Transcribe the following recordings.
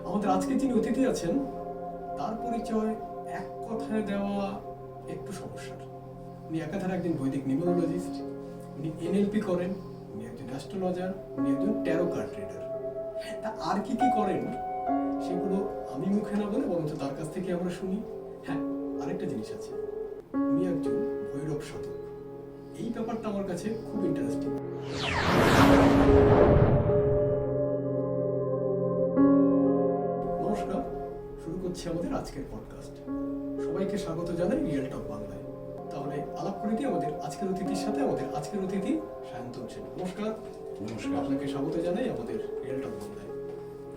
আমাদের আজকে যিনি অতিথি আছেন তার পরিচয় এক কথায় দেওয়া একটু সমস্যার। উনি একাধারে একজন বৈদিক নিউমেরোলজিস্ট, উনি এনএলপি করেন, উনি একজন অ্যাস্ট্রোলজার, উনি একজন ট্যারো কার্ড রিডার। তা আর কি কি করেন সেগুলো আমি মুখে না বলে বরঞ্চ তার কাছ থেকে আমরা শুনি। হ্যাঁ, আরেকটা জিনিস আছে, উনি একজন ভৈরব সাধক। এই ব্যাপারটা আমার কাছে খুব ইন্টারেস্টিং। নমস্কার, শুরু করছি আমাদের আজকের পডকাস্ট। সবাইকে স্বাগত জানাই রিয়েল টক বাংলায়। তাহলে আলাপ করে দিই আমাদের আজকের অতিথির সাথে। আমাদের আজকের অতিথি সায়ন্তন সেন। নমস্কার। নমস্কার, আপনাকে স্বাগত জানাই আমাদের রিয়েল টক বাংলায়।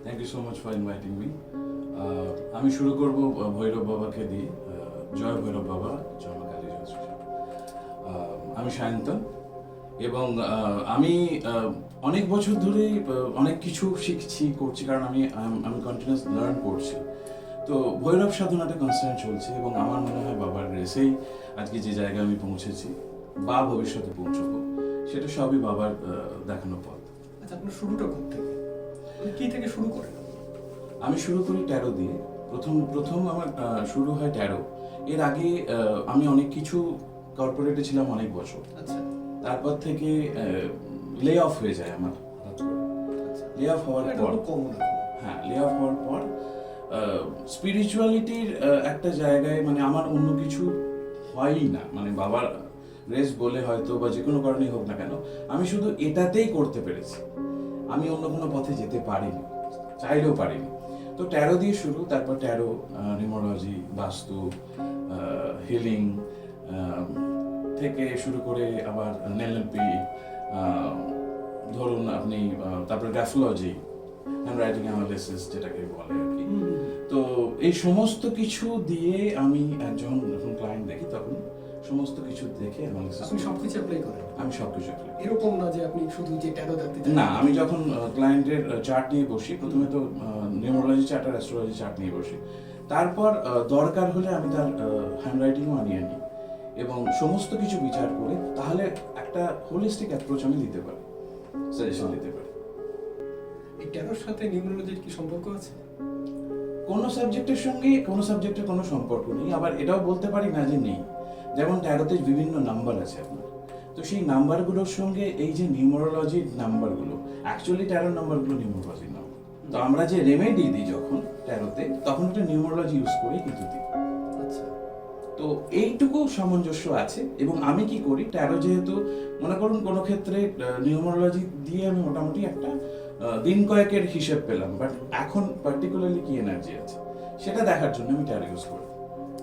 Thank you so much for inviting me. আমি শুরু করব ভৈরব বাবাকে দিয়ে। জয় ভৈরব বাবা, জয় মা কালী। আমি সায়ন্তন এবং আমি অনেক বছর ধরে অনেক কিছু শিখছি করছি, কারণ আমি কন্টিনিউয়াস লার্ন করছি। তো ভৈরব সাধনাটা কনস্ট্যান্ট চলছে এবং আমার মনে হয় বাবার রেসেই আজকে যে জায়গায় আমি পৌঁছেছি বা ভবিষ্যতে পৌঁছবো, সেটা সবই বাবার দেখানো পথ। আচ্ছা, আপনার শুরুটা কোথা থেকে, কি থেকে শুরু করেন? আমি শুরু করি ট্যারো দিয়ে। প্রথম আমার শুরু হয় ট্যারো। এর আগে আমি অনেক কিছু কর্পোরেটে ছিলাম অনেক বছর। আচ্ছা, তারপর থেকে লে অফ হয়ে যায় আমার হঠাৎ করে। লে অফ হওয়ার পর লে অফ হওয়ার পর স্পিরিচুয়ালিটির একটা জায়গায় মানে আমার অন্য কিছু হয়ই না, মানে বাবার রেস বলে হয়তো বা যে কোনো কারণেই হোক না কেন, আমি শুধু এটাতেই করতে পেরেছি। আমি অন্য কোনো পথে যেতে পারিনি, চাইলেও পারিনি। তো ট্যারো দিয়ে শুরু, তারপর ট্যারো, নিউমেরোলজি, বাস্তু, হিলিং থেকে শুরু করে আবার এনএলপি, ধরুন আপনি, তারপরে গ্রাফোলজি, হ্যান্ডরাইটিং অ্যানালিসিস যেটাকে বলে আর কি। তো এই সমস্ত কিছু দিয়ে আমি যখন ক্লায়েন্ট দেখি তখন সমস্ত কিছু দেখে অ্যানালিসিস। আপনি সবকিছু অ্যাপ্লাই করেন? আমি সবকিছু অ্যাপ্লাই। এরকম না যে আপনি শুধু যে ট্যারো দেখতে চান। না, আমি যখন ক্লায়েন্টের চার্ট নিয়ে বসি, প্রথমে তো নিউমেরোলজি চার্ট আর অ্যাস্ট্রোলজি চার্ট নিয়ে বসি। তারপর দরকার হলে আমি তার হ্যান্ডরাইটিংও আনিয়ে নিই এবং সমস্ত কিছু বিচার করে তাহলে একটা হোলিস্টিক অ্যাপ্রোচ আমি দিতে পারি, সাজেশন দিতে পারি। এই ট্যারোর সাথে নিউমেরোলজির কি সম্পর্ক আছে? কোনো সাবজেক্টের সঙ্গে কোনো সাবজেক্টের কোনো সম্পর্ক নেই, আবার এটাও বলতে পারি না যে নেই। যেমন ট্যারোতে বিভিন্ন নাম্বার আছে আপনার, তো সেই নাম্বারগুলোর সঙ্গে এই যে নিউমেরোলজির নাম্বারগুলো, অ্যাকচুয়ালি ট্যারোর নাম্বারগুলো নিউমেরোলজির নাম্বার। তো আমরা যে রেমেডি দিই যখন ট্যারোতে, তখন এটা নিউমেরোলজি ইউজ করে কিন্তু দিই। আচ্ছা, তো এইটুকু সামঞ্জস্য আছে। এবং আমি কি করি, ট্যারো যেহেতু মনে করুন কোনো ক্ষেত্রে নিউমেরোলজি দিয়ে আমি মোটামুটি একটা দিন কয়েকের হিসেব পেলাম, বাট এখন পার্টিকুলারলি কি এনার্জি আছে সেটা দেখার জন্য আমি ট্যারো ইউজ করি,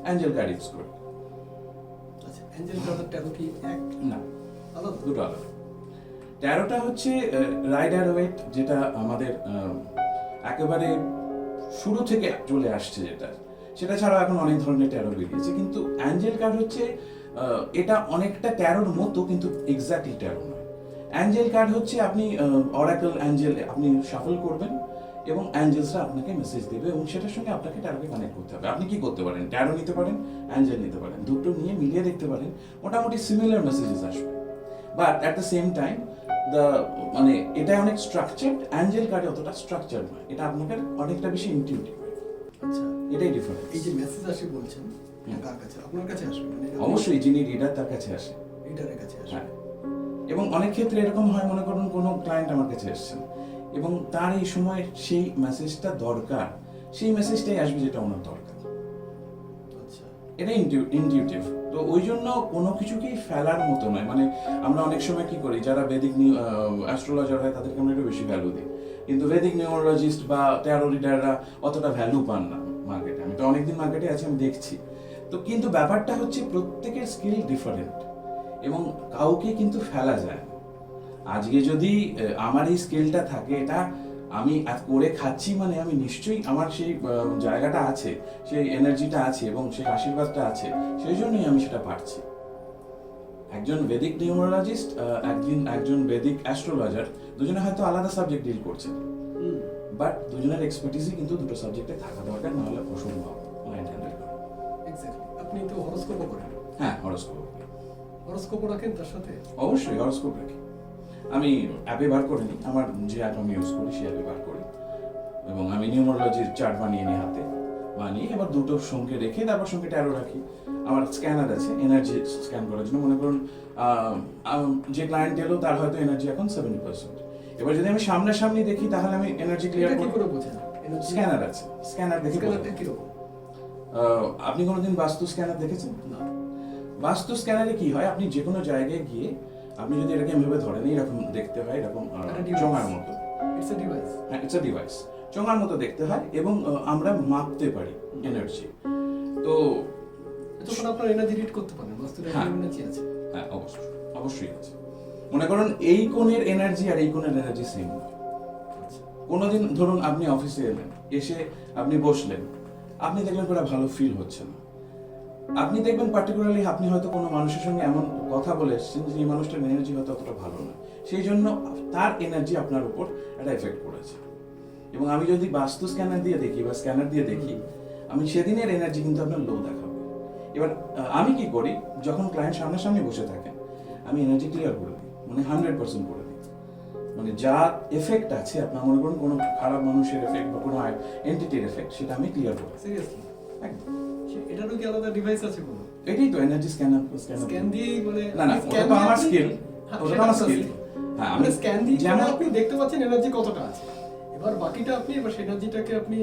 অ্যাঞ্জেল কার্ড ইউজ করি। আচ্ছা, অ্যাঞ্জেল কার্ড আর ট্যারো কি এক না, আলাদা? দুটো আলাদা। ট্যারোটা হচ্ছে রাইডার ওয়েট, যেটা আমাদের একেবারে শুরু থেকে চলে আসছে, সেটা ছাড়াও এখন অনেক ধরনের ট্যারো বেরিয়েছে। কিন্তু অ্যাঞ্জেল কার্ড হচ্ছে এটা অনেকটা ট্যারোর মতো, কিন্তু এক্স্যাক্টলি ট্যারো নয়। অ্যাঞ্জেল কার্ড হচ্ছে আপনি অরাকল অ্যাঞ্জেল আপনি শাফল করবেন এবং অ্যাঞ্জেলসরা আপনাকে মেসেজ দেবে এবং সেটার সঙ্গে আপনাকে ট্যারোকে কানেক্ট করতে হবে। আপনি কি করতে পারেন, ট্যারো নিতে পারেন, অ্যাঞ্জেল নিতে পারেন, দুটো নিয়ে মিলিয়ে দেখতে পারেন, মোটামুটি সিমিলার মেসেজেস আসবে। But at the same time মানে এটা অনেক স্ট্রাকচার্ড, অ্যাঞ্জেল কার্ডে অতটা স্ট্রাকচার নয়, এটা আপনাকে অনেকটা বেশি ইনটিউটিভ। আচ্ছা, এটাই ডিফারেন্স। এই যে মেসেজ আসে বলছেন, কার কাছে? আপনার কাছে আসবে? মানে অবশ্যই যিনি রিডার তার কাছে আসে। রিডারের কাছে আসবে। হ্যাঁ, এবং অনেক ক্ষেত্রে এরকম হয়, মনে করুন কোনো ক্লায়েন্ট আমার কাছে এসেছেন এবং তার এই সময় সেই মেসেজটা দরকার, সেই মেসেজটাই আসবে যেটা ওনার দরকার। আচ্ছা, এটা ইনটিউটিভ। তো ওই জন্য কোনো কিছুকেই ফেলার মতো নয়। মানে আমরা অনেক সময় কি করি, যারা বেদিক অ্যাস্ট্রোলজার হয় তাদেরকে আমরা একটু বেশি ভ্যালু দিই, কিন্তু বেদিক নিউমেরোলজিস্ট বা ট্যারো রিডাররা অতটা ভ্যালু পান না মার্কেটে। আমি তো অনেকদিন মার্কেটে আছি, আমি দেখছি। তো কিন্তু ব্যাপারটা হচ্ছে প্রত্যেকের স্কিল ডিফারেন্ট এবং কাউকে কিন্তু ফেলা যায় না। আজকে যদি আমার এই স্কিলটা থাকে, এটা আমি করে খাচ্ছি, মানে আমি নিশ্চয়ই আমার সেই জায়গাটা আছে, সেই এনার্জিটা আছে এবং সেই আশীর্বাদটা আছে, সেই জন্যই আমি সেটা পারছি। একজন বেদিক নিউমেরোলজিস্ট, একজন বেদিক অ্যাস্ট্রোলজার, দুজনে হয়তো আলাদা সাবজেক্ট ডিল করছে, বাট দুজনের এক্সপার্টিসই কিন্তু দুটো সাবজেক্টে থাকা দরকার, নাহলে অসম্ভব ক্লায়েন্ট হ্যান্ডেল করা। এক্স্যাক্টলি। আপনি তো হরোস্কোপও করেন? হ্যাঁ, হরোস্কোপ। হরোস্কোপও রাখেন তার সাথে? অবশ্যই হরোস্কোপ রাখি। আমি অ্যাপে বার করে নিই, আমার যে অ্যাপ আমি ইউজ করি সেই অ্যাপে বার করি। এবং আমি নিউমারোলজির চার্ট বানিয়ে নিই হাতে, বানিয়ে এবার দুটো সঙ্গে রেখে তারপর সঙ্গে ট্যারো রাখি। আমার স্ক্যানার আছে এনার্জি স্ক্যান করার জন্য। মনে করুন যে ক্লায়েন্ট এলো তার হয়তো এনার্জি এখন 70%। এবার যদি আমি সামনাসামনি দেখি তাহলে আমি এনার্জি ক্লিয়ার এটা কি করে বোঝেন? স্ক্যানার আছে, স্ক্যানার দেখে বোঝা স্ক্যানারটা যায়। কিরকম? আপনি কোনোদিন বাস্তু স্ক্যানার দেখেছেন? না। বাস্তু স্ক্যানারে কি হয়, আপনি যে কোনো জায়গায় গিয়ে আপনি যদি এটাকে এভাবে ধরেন, এরকম দেখতে হয়, এরকম একটা device. চোঙার মতো। It's a device. হ্যাঁ, ইটস আ ডিভাইস। চোঙার মতো দেখতে হয় এবং আমরা মাপতে পারি এনার্জি। তো তখন আপনার এনার্জি রিড করতে পারেন, বাস্তুর হ্যাঁ। এনার্জি আছে। হ্যাঁ, অবশ্যই আছে। মনে করুন এই কোণের এনার্জি আর এই কোণের এনার্জি সেম নয়। আচ্ছা। কোনোদিন ধরুন আপনি অফিসে এলেন, এসে আপনি বসলেন, আপনি দেখলেন পুরো ভালো ফিল হচ্ছে না। আপনি দেখবেন পার্টিকুলারলি আপনি হয়তো কোনো মানুষের সঙ্গে এমন কথা বলে এসেছেন যে এই মানুষটার এনার্জি হয়তো অতটা ভালো না, সেই জন্য তার এনার্জি আপনার উপর একটা এফেক্ট করেছে। এবং আমি যদি বাস্তু স্ক্যানার দিয়ে দেখি বা স্ক্যানার দিয়ে দেখি, আমি সেদিনের এনার্জি কিন্তু আপনার লো দেখাবে। এবার আমি কি করি, যখন ক্লায়েন্ট সামনাসামনি বসে থাকেন আমি এনার্জি ক্লিয়ার করে দিই, মানে 100% করে দিই। মানে যা এফেক্ট আছে, আপনার মনে করুন কোনো খারাপ মানুষের এফেক্ট বা কোনো এন্টিটির এফেক্ট, সেটা আমি ক্লিয়ার করি সিরিয়াসলি? একদম। এটারও কি আলাদা ডিভাইস আছে কোনো? এটাই তো এনার্জি স্ক্যানার। স্ক্যান দিয়ে মানে না না, ওটা তো আমার স্কিল, ওটা তো আমার স্কিল। হ্যাঁ, আমি মানে স্ক্যান দিয়ে যেমন আপনি দেখতে পাচ্ছেন এনার্জি কতটা আছে, এবার বাকিটা আপনি এবার সেই এনার্জিটাকে আপনি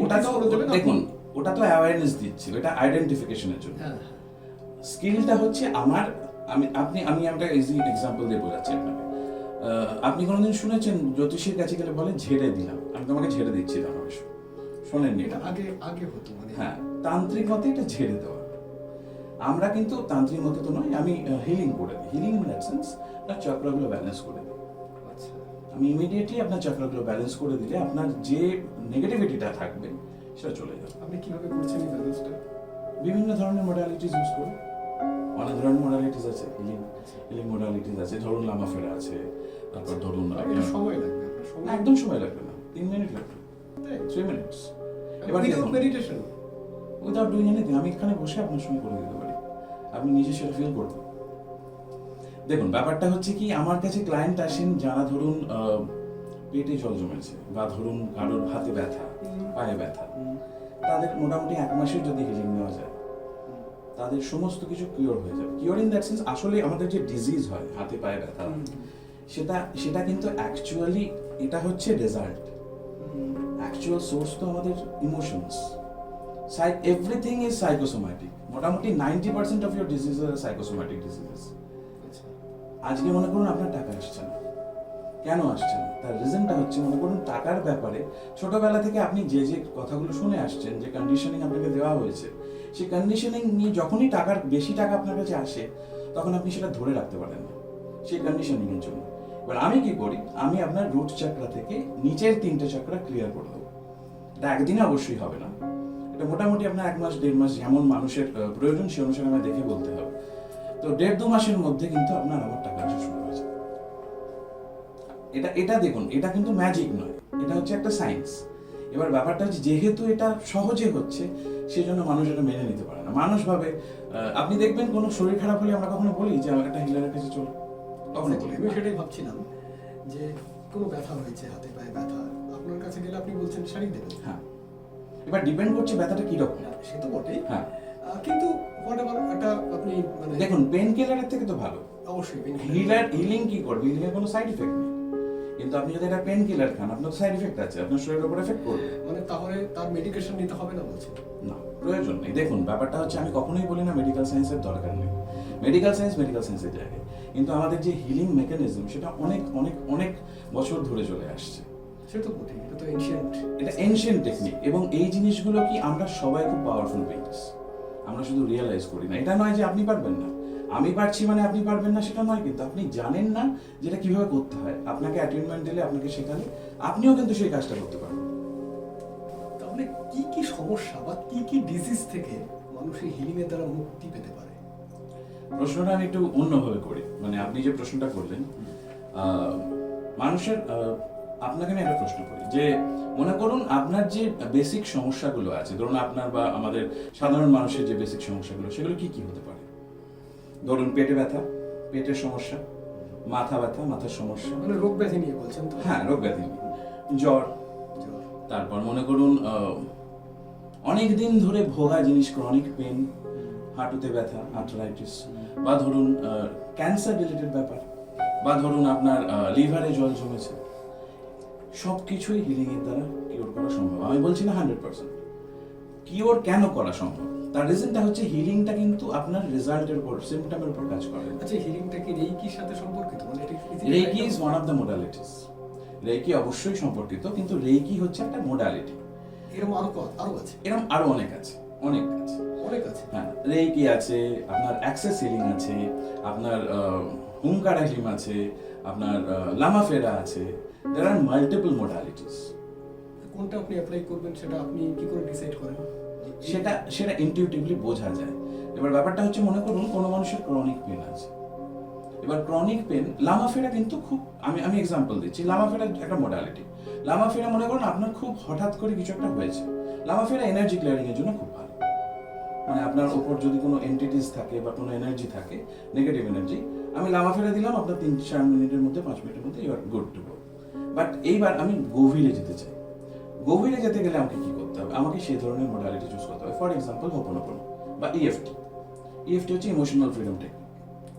ওটা তো increase করে দেবেন। দেখুন, ওটা তো অ্যাওয়ারনেস দিচ্ছিল, এটা আইডেন্টিফিকেশনের জন্য। হ্যাঁ, স্কিলটা হচ্ছে আমার, আমি একটা ইজি এক্সাম্পল দিয়ে বোঝাচ্ছি আপনাকে। আপনি কোনোদিন শুনেছেন জ্যোতিষীর কাছে গেলে বলে ঝেড়ে দিলাম, আমি তোমাকে ঝেড়ে দিচ্ছি, আমার শোনেননি এটা এটা? আগে আগে হতো মানে। হ্যাঁ, তান্ত্রিক মতে এটা ঝেড়ে দেওয়া। আমরা কিন্তু তান্ত্রিক মতে তো নয়, আমি হিলিং করে দিই। হিলিং ইন দ্যাট সেন্স আপনার চক্রগুলো ব্যালেন্স করে দিই। আচ্ছা। আমি ইমিডিয়েটলি আপনার চক্রগুলো ব্যালেন্স করে দিলে আপনার যে নেগেটিভিটিটা থাকবে সেটা চলে যাবে। আপনি কিভাবে করছেন এই ব্যালেন্সটা? বিভিন্ন ধরনের মডালিটিস ইউজ করি। অনেক ধরনের মডালিটিস আছে, হিলিং মডালিটিস আছে। ধরুন লামা ফেরা আছে, তারপর ধরুন এটা সময় লাগবে, আপনার সময় একদম সময় লাগবে না, 3 মিনিট লাগবে, 3 মিনিটস। এবার without meditation? Without doing anything, আমি এখানে বসে আপনার সঙ্গে করে দিতে পারি, আপনি নিজে সেটা ফিল করবেন। দেখুন ব্যাপারটা হচ্ছে কি, আমার কাছে ক্লায়েন্ট আসেন যারা ধরুন পেটে জল জমেছে, বা ধরুন কারোর হাতে ব্যথা, পায়ে ব্যথা, তাদের মোটামুটি 1 মাসের যদি হিলিং নেওয়া যায়, তাদের সমস্ত কিছু কিওর হয়ে যাবে। কিওর ইন দ্যাট সেন্স, আসলে আমাদের যে ডিজিজ হয় হাতে পায়ে ব্যথা, সেটা কিন্তু অ্যাকচুয়ালি এটা হচ্ছে রেজাল্ট। অ্যাকচুয়াল সোর্স তো আমাদের ইমোশনস। Everything is psychosomatic. মোটামুটি 90% of your disease are psychosomatic diseases. আজকে মনে করুন আপনার টাকা আসছে না, কেন আসছে না? তার রিজনটা হচ্ছে, মনে করুন টাকার ব্যাপারে ছোটবেলা থেকে আপনি যে যে কথাগুলো শুনে আসছেন, যে কন্ডিশনিং আপনাকে দেওয়া হয়েছে, সেই কন্ডিশনিং নিয়ে যখনই বেশি টাকা আপনার কাছে আসে, তখন আপনি সেটা ধরে রাখতে পারেন না সেই কন্ডিশনিং এর জন্য। এবার আমি কি করি, আমি আপনার রুট চক্র থেকে নিচের 3টে চক্র ক্লিয়ার করে দেবো। এটা একদিনে অবশ্যই হবে না, এটা মোটামুটি আপনার 1 মাস 1.5 মাস, যেমন মানুষের প্রয়োজন সে অনুসারে আমায় দেখে বলতে হবে। তো 1.5-2 মাসের মধ্যে কিন্তু আপনার আবার টাকা আসা শুরু হয়ে যাবে। এটা দেখুন, এটা কিন্তু ম্যাজিক নয়, এটা হচ্ছে একটা সায়েন্স। এবার ব্যাপারটা হচ্ছে, যেহেতু এটা সহজে হচ্ছে, সেজন্য মানুষ এটা মেনে নিতে পারে না। মানুষ ভাবে, আপনি দেখবেন কোনো শরীর খারাপ হলে আমরা কখনো বলি যে আমার একটা হিলারের কাছে চলো, কখনো বলি আমি না। সেটাই ভাবছিলাম যে কোনো ব্যথা হয়েছে, হাতে পায়ে ব্যথা, আপনার কাছে গেলে আপনি বলছেন শাড়ি দেবেন। হ্যাঁ, এবার ডিপেন্ড করছে ব্যথাটা কিরকম। সে তো বটেই, হ্যাঁ, কিন্তু হোয়াটএভার একটা আপনি মানে দেখুন পেন কিলারের থেকে তো ভালো অবশ্যই হিলিং কি করবে, হিলিং এর কোনো সাইড ইফেক্ট নেই। কিন্তু আপনি যদি একটা পেন কিলার খান, আপনার সাইড ইফেক্ট আছে, আপনার শরীরের উপর এফেক্ট করবে। মানে তাহলে তার মেডিকেশন নিতে হবে না বলছেন? না, প্রয়োজন নেই। দেখুন ব্যাপারটা হচ্ছে, আমি কখনোই বলি না মেডিকেল সায়েন্সের দরকার নেই। মেডিকেল সায়েন্সের জায়গায়, কিন্তু আমাদের যে হিলিং মেকানিজম, সেটা অনেক অনেক অনেক বছর ধরে চলে আসছে। সে তো বটেই, এটা তো এনশিয়েন্ট, এটা এনশিয়েন্ট টেকনিক। এবং এই জিনিসগুলো কি, আমরা সবাই খুব পাওয়ারফুল বিংস, আমরা শুধু রিয়েলাইজ করি না। এটা নয় যে আপনি পারবেন না, আমি পারছি মানে আপনি পারবেন না, সেটা নয়। কিন্তু আপনি জানেন না যেটা কিভাবে করতে হয়। আপনাকে অ্যাটেনমেন্ট দিলে, আপনাকে শেখালে, আপনিও কিন্তু সেই কাজটা করতে পারবেন। তাহলে কি কি সমস্যা বা কি কি ডিজিজ থেকে মানুষ এই হিলিং এর দ্বারা মুক্তি পেতে পারে? প্রশ্নটা আমি একটু অন্যভাবে করি। মানে আপনি যে প্রশ্নটা করলেন, মানুষের, আপনাকে আমি একটা প্রশ্ন করি যে, মনে করুন আপনার যে বেসিক সমস্যাগুলো আছে, ধরুন আপনার বা আমাদের সাধারণ মানুষের যে বেসিক সমস্যাগুলো, সেগুলো কি কি হতে পারে? ধরুন পেটে ব্যথা, পেটের সমস্যা, মাথা ব্যথা, মাথার সমস্যা, মানে রোগ ব্যাধি নিয়ে বলছেন তো? হ্যাঁ রোগ ব্যাধি, জ্বর, তারপর মনে করুন অনেক দিন ধরে ভোগা জিনিস, ক্রনিক পেন, হাঁটুতে ব্যথা, আর্থ্রাইটিস, বা ধরুন ক্যান্সার রিলেটেড ব্যাপার, বা ধরুন আপনার লিভারে জল জমেছে, সব কিছুই হিলিং এর দ্বারা কিওর করা সম্ভব। আমি বলছি না 100%। কিওর কেন করা সম্ভব, তার রিজনটা হচ্ছে হিলিংটা কিন্তু আপনার রেজাল্টের উপর, সিম্পটমের উপর কাজ করে। আচ্ছা, হিলিংটা কি রেইকির সাথে সম্পর্কিত? মানে এটা কি reiki is one of the modalities. Reiki অবশ্যই সম্পর্কিত, কিন্তু রেইকি হচ্ছে একটা মোডালিটি। এরকম আরো আছে? এরকম আরো অনেক আছে, অনেক আছে, অনেক আছে। হ্যাঁ, রেইকি আছে, আপনার অ্যাক্সেস হিলিং আছে, আপনার হুঙ্কারা হিলিং আছে, আপনার লামাফেরা আছে। দেয়ার আর মাল্টিপল মোডালিটিস। কোনটা আপনি অ্যাপ্লাই করবেন সেটা আপনি কি করে ডিসাইড করেন? সেটা ইনটিউটিভলি বোঝা যায়। এবার ব্যাপারটা হচ্ছে, মনে করুন কোনো মানুষের ক্রনিক পেন আছে। এবার ক্রনিক পেন, লামাফেরা কিন্তু খুব, আমি এক্সাম্পল দিচ্ছি, লামাফেরা একটা মোডালিটি। লামাফেরা মনে করুন আপনার খুব হঠাৎ করে কিছু একটা হয়েছে, লামাফেরা এনার্জি ক্লিয়ারিং এর জন্য খুব ভালো। মানে আপনার উপর যদি কোনো এন্টিটিস থাকে বা কোনো এনার্জি থাকে, নেগেটিভ এনার্জি, আমি লামাফেরা দিলাম, আপনার 3-4 মিনিটের মধ্যে, 5 মিনিটের মধ্যে you are good to go. But এইবার আমি গভীরে যেতে চাই। গভীরে যেতে গেলে আমাকে কি করতে হবে? আমাকে সেই ধরনের মোডালিটি চুজ করতে হবে। ফর এক্সাম্পল হোপোনোপোনো বা ইএফটি। ইএফটি হচ্ছে ইমোশনাল ফ্রিডম টেকনিক।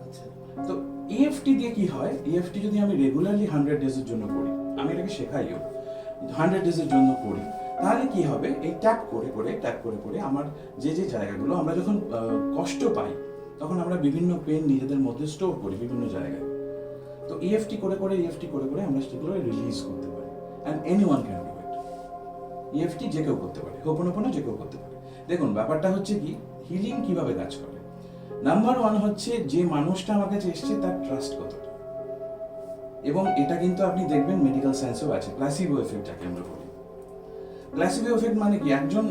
আচ্ছা, তো ইএফটি দিয়ে কি হয়? ইএফটি যদি আমি রেগুলারলি 100 ডেজের জন্য করি, আমি এটাকে শেখাইও, 100 ডেজের জন্য করি, তাহলে কি হবে? এই ট্যাপ করে করে আমার যে জায়গাগুলো আমরা যখন কষ্ট পাই, তখন আমরা বিভিন্ন পেন নিজেদের মধ্যে স্টোর করি বিভিন্ন জায়গায়। তো ইএফটি করে করে আমরা সেগুলো রিলিজ করতে পারি। And anyone can do it. EFT যে কেউ করতে পারে, হোপোনোপোনো যে কেউ করতে পারে। দেখুন, ব্যাপারটা হচ্ছে কি, হিলিং কিভাবে কাজ করে। নাম্বার 1 হচ্ছে, যে মানুষটা আমার কাছে এসছে তার ট্রাস্ট কতটা। এবং এটা কিন্তু আপনি দেখবেন মেডিকেল সায়েন্সেও আছে, প্লাসিবো এফেক্ট যাকে আমরা বলি। প্লাসিবো এফেক্ট মানে কি? একজন,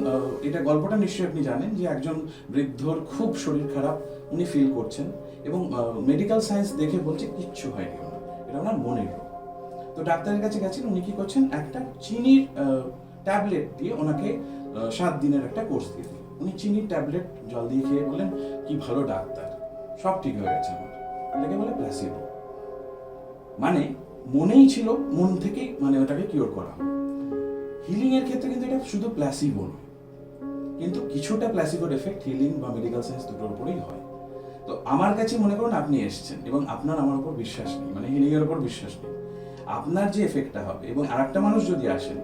এটা গল্পটা নিশ্চয়ই আপনি জানেন, যে একজন বৃদ্ধর খুব শরীর খারাপ, উনি ফিল করছেন, এবং মেডিকেল সায়েন্স দেখে বলছে কিচ্ছু হয়নি ওনার, এটা ওনার মনের রোগ। তো ডাক্তারের কাছে গেছেন, উনি কি করছেন, একটা চিনির ট্যাবলেট দিয়ে ওনাকে 7 দিনের একটা কোর্স দিয়ে দিলেন। উনি চিনির ট্যাবলেট জল দিয়ে খেয়ে বললেন, কি ভালো ডাক্তার, সব ঠিক হয়ে গেছে আমার। এটাকে বলে প্লাসিবো। মানে মনেই ছিল, মন থেকেই মানে ওটাকে কিওর করা হবে। হিলিং এর ক্ষেত্রে কিন্তু এটা শুধু প্লাসিবো নয়, কিন্তু কিছুটা প্লাসিবোর এফেক্ট হিলিং বা মেডিকেল সায়েন্স দুটোর উপরেই হয়। তো আমার কাছে মনে করুন আপনি এসেছেন এবং আপনার আমার উপর বিশ্বাস নেই, মানে হিলিং এর উপর বিশ্বাস নেই, আপনার যে এফেক্টটা হবে, এবং আরেকটা মানুষ যদি আসেন,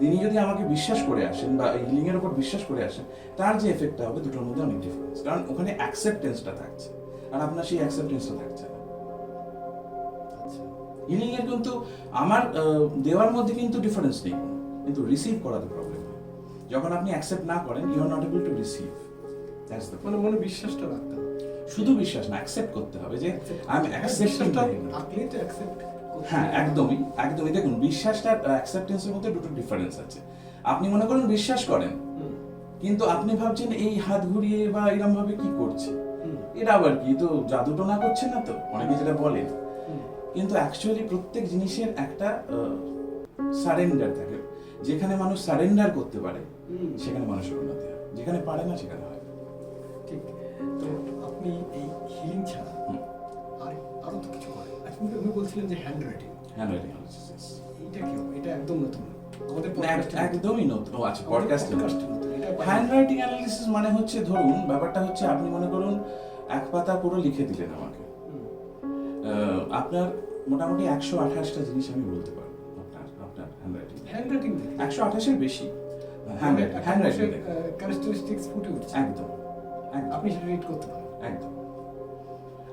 তিনি যদি আমাকে বিশ্বাস করে আসেন বা হিলিং এর উপর বিশ্বাস করে আসেন, তার যে এফেক্টটা হবে দুটোর মধ্যে অনেক ডিফারেন্স। কারণ ওখানে অ্যাকসেপ্টেন্সটা থাকছে, আর আপনার সেই অ্যাকসেপ্টেন্সটা থাকছে না। হিলিং এর কিন্তু আমার দেওয়ার মধ্যে কিন্তু ডিফারেন্স নেই, কিন্তু রিসিভ করাতে প্রবলেম হয়। যখন আপনি অ্যাকসেপ্ট না করেন, you are not able to receive. That's the মানে মনে বিশ্বাসটা রাখতে হবে। শুধু বিশ্বাস না, অ্যাকসেপ্ট করতে হবে যে আই এম অ্যাকসেপ্টিং। আপনি তো অ্যাকসেপ্ট। হ্যাঁ, একদমই একদমই। দেখুন, বিশ্বাসটা অ্যাকসেপ্টেন্সের মধ্যে দুটো ডিফারেন্স আছে। আপনি মনে করেন বিশ্বাস করেন, কিন্তু আপনি ভাবছেন এই হাত ঘুরিয়ে বা এরকম ভাবে কি করছে, এটা আবার কি, তো জাদুটো না করছে না, তো অনেকে যেটা বলেন। কিন্তু অ্যাকচুয়ালি প্রত্যেক জিনিসের একটা সারেন্ডার থাকে। যেখানে মানুষ সারেন্ডার করতে পারে, সেখানে মানুষের উন্নতি হয়, যেখানে পারে না সেখানে হয়। ঠিক। তো আপনি এই হিলিং ছাড়া আরো তো কিছু করেন। আপনি বলছিলেন যে hand writing. Hand writing analysis, এটা কি? এটা একদম নতুন আমাদের একদমই নতুন। ও আচ্ছা, পডকাস্টে নতুন। হ্যান্ড রাইটিং অ্যানালিসিস মানে হচ্ছে, ধরুন ব্যাপারটা হচ্ছে, আপনি মনে করুন এক পাতা পুরো লিখে দিলেন আমাকে, আপনার মোটামুটি 128টা জিনিস আমি বলতে পারবো আপনার হ্যান্ড রাইটিং 128 এর বেশি হ্যান্ড রাইটিং ক্যারেক্টারিস্টিক্স ফুটে উঠছে। একদম, আপনি সেটা রিড করতে পারেন। একদম।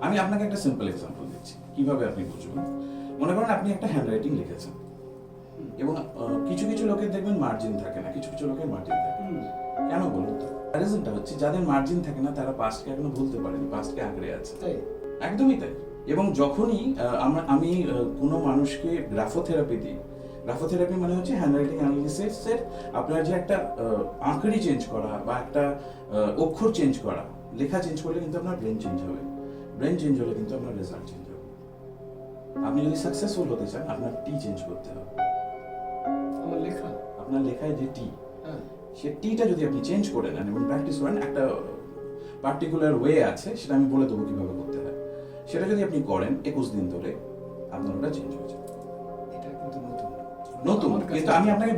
আমি আপনাকে একটা সিম্পল এক্সাম্পল দিচ্ছি, কিভাবে আপনি বুঝবেন। মনে করেন আপনি একটা হ্যান্ড রাইটিং লিখেছেন, এবং কিছু কিছু লোকের দেখবেন মার্জিন থাকে না, কিছু কিছু লোকের মার্জিন থাকে। কেন বলুন তো? রিজনটা হচ্ছে, যাদের মার্জিন থাকে না তারা পাস্টকে এখনো ভুলতে পারেনি, পাস্টকে আঁকড়ে আছে। তাই? একদমই তাই। এবং যখনই আমি কোনো মানুষকে গ্রাফোথেরাপি দিই, গ্রাফোথেরাপি মানে হচ্ছে হ্যান্ড রাইটিং অ্যানালিসিসের আপনার যে একটা আঁকড়ি চেঞ্জ করা বা একটা অক্ষর চেঞ্জ করা, লেখা চেঞ্জ করলে কিন্তু আপনার ব্রেন চেঞ্জ হবে, ব্রেন চেঞ্জ হলে কিন্তু আপনার রেজাল্ট চেঞ্জ হবে। আপনি যদি সাকসেসফুল হতে চান, আপনার টি চেঞ্জ করতে হবে। আমার লেখা, আপনার লেখায় যে টি, সে টিটা যদি আপনি চেঞ্জ করে নেন এবং প্র্যাকটিস করেন, একটা পার্টিকুলার ওয়ে আছে, সেটা আমি বলে দেবো কিভাবে করতে হয়। সেটা যদি আপনি করেন 21 দিন ধরে, আপনার ওটা চেঞ্জ হয়ে যাবে। এটা কিন্তু নতুন, নতুন, আমার কাছে কিন্তু আমি আপনাকে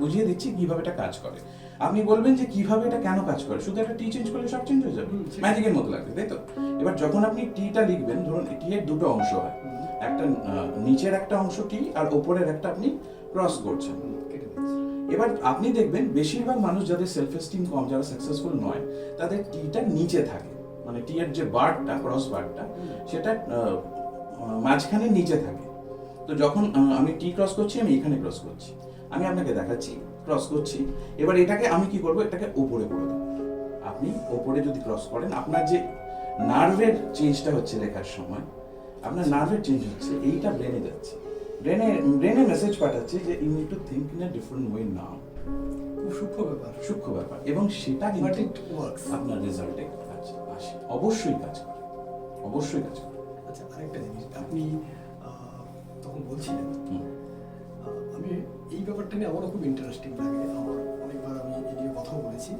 বুঝিয়ে দিচ্ছি কিভাবে এটা কাজ করে। আপনি বলবেন যে কিভাবে এটা কেন কাজ করে, শুধু একটা টি চেঞ্জ করলে সব চেঞ্জ হয়ে যাবে, ম্যাজিকের মতো লাগবে, তাই তো? এবার যখন আপনি টিটা লিখবেন, ধরুন টি এর দুটো অংশ হয়, একটা নিচের একটা অংশ টি আর ওপরের একটা আপনি ক্রস করছেন। কেটে দিচ্ছি। এবার আপনি দেখবেন বেশিরভাগ মানুষ যাদের সেলফ এস্টিম কম, যারা সাকসেসফুল নয়, তাদের টিটা নিচে থাকে, মানে টি এর যে বারটা, ক্রস বারটা, সেটা মাঝখানে নিচে থাকে। তো যখন আমি টি ক্রস করছি, আমি এখানে ক্রস করছি, আমি আপনাকে দেখাচ্ছি ক্রস করছি। এবার এটাকে আমি কি করব, এটাকে উপরে করে দেবো। আপনি উপরে যদি ক্রস করেন, আপনার যে নার্ভের চেঞ্জটা হচ্ছে লেখার সময়, আপনার নার্ভের চেঞ্জ হচ্ছে, এইটা ব্রেনে যাচ্ছে, ব্রেনে মেসেজ পাঠাচ্ছে যে you need to think in a different way now. খুব সূক্ষ্ম ব্যাপার। সূক্ষ্ম ব্যাপার, এবং সেটা But কিন্তু it works. আপনার রেজাল্টে আসে, অবশ্যই কাজ করে, অবশ্যই কাজ করে। আচ্ছা, আরেকটা জিনিস আপনি তখন বলছিলেন, হুম। আমি এই ব্যাপারটা নিয়ে আমারও খুব ইন্টারেস্টিং লাগে। আমার অনেকবার আমি এই নিয়ে কথা বলেছি।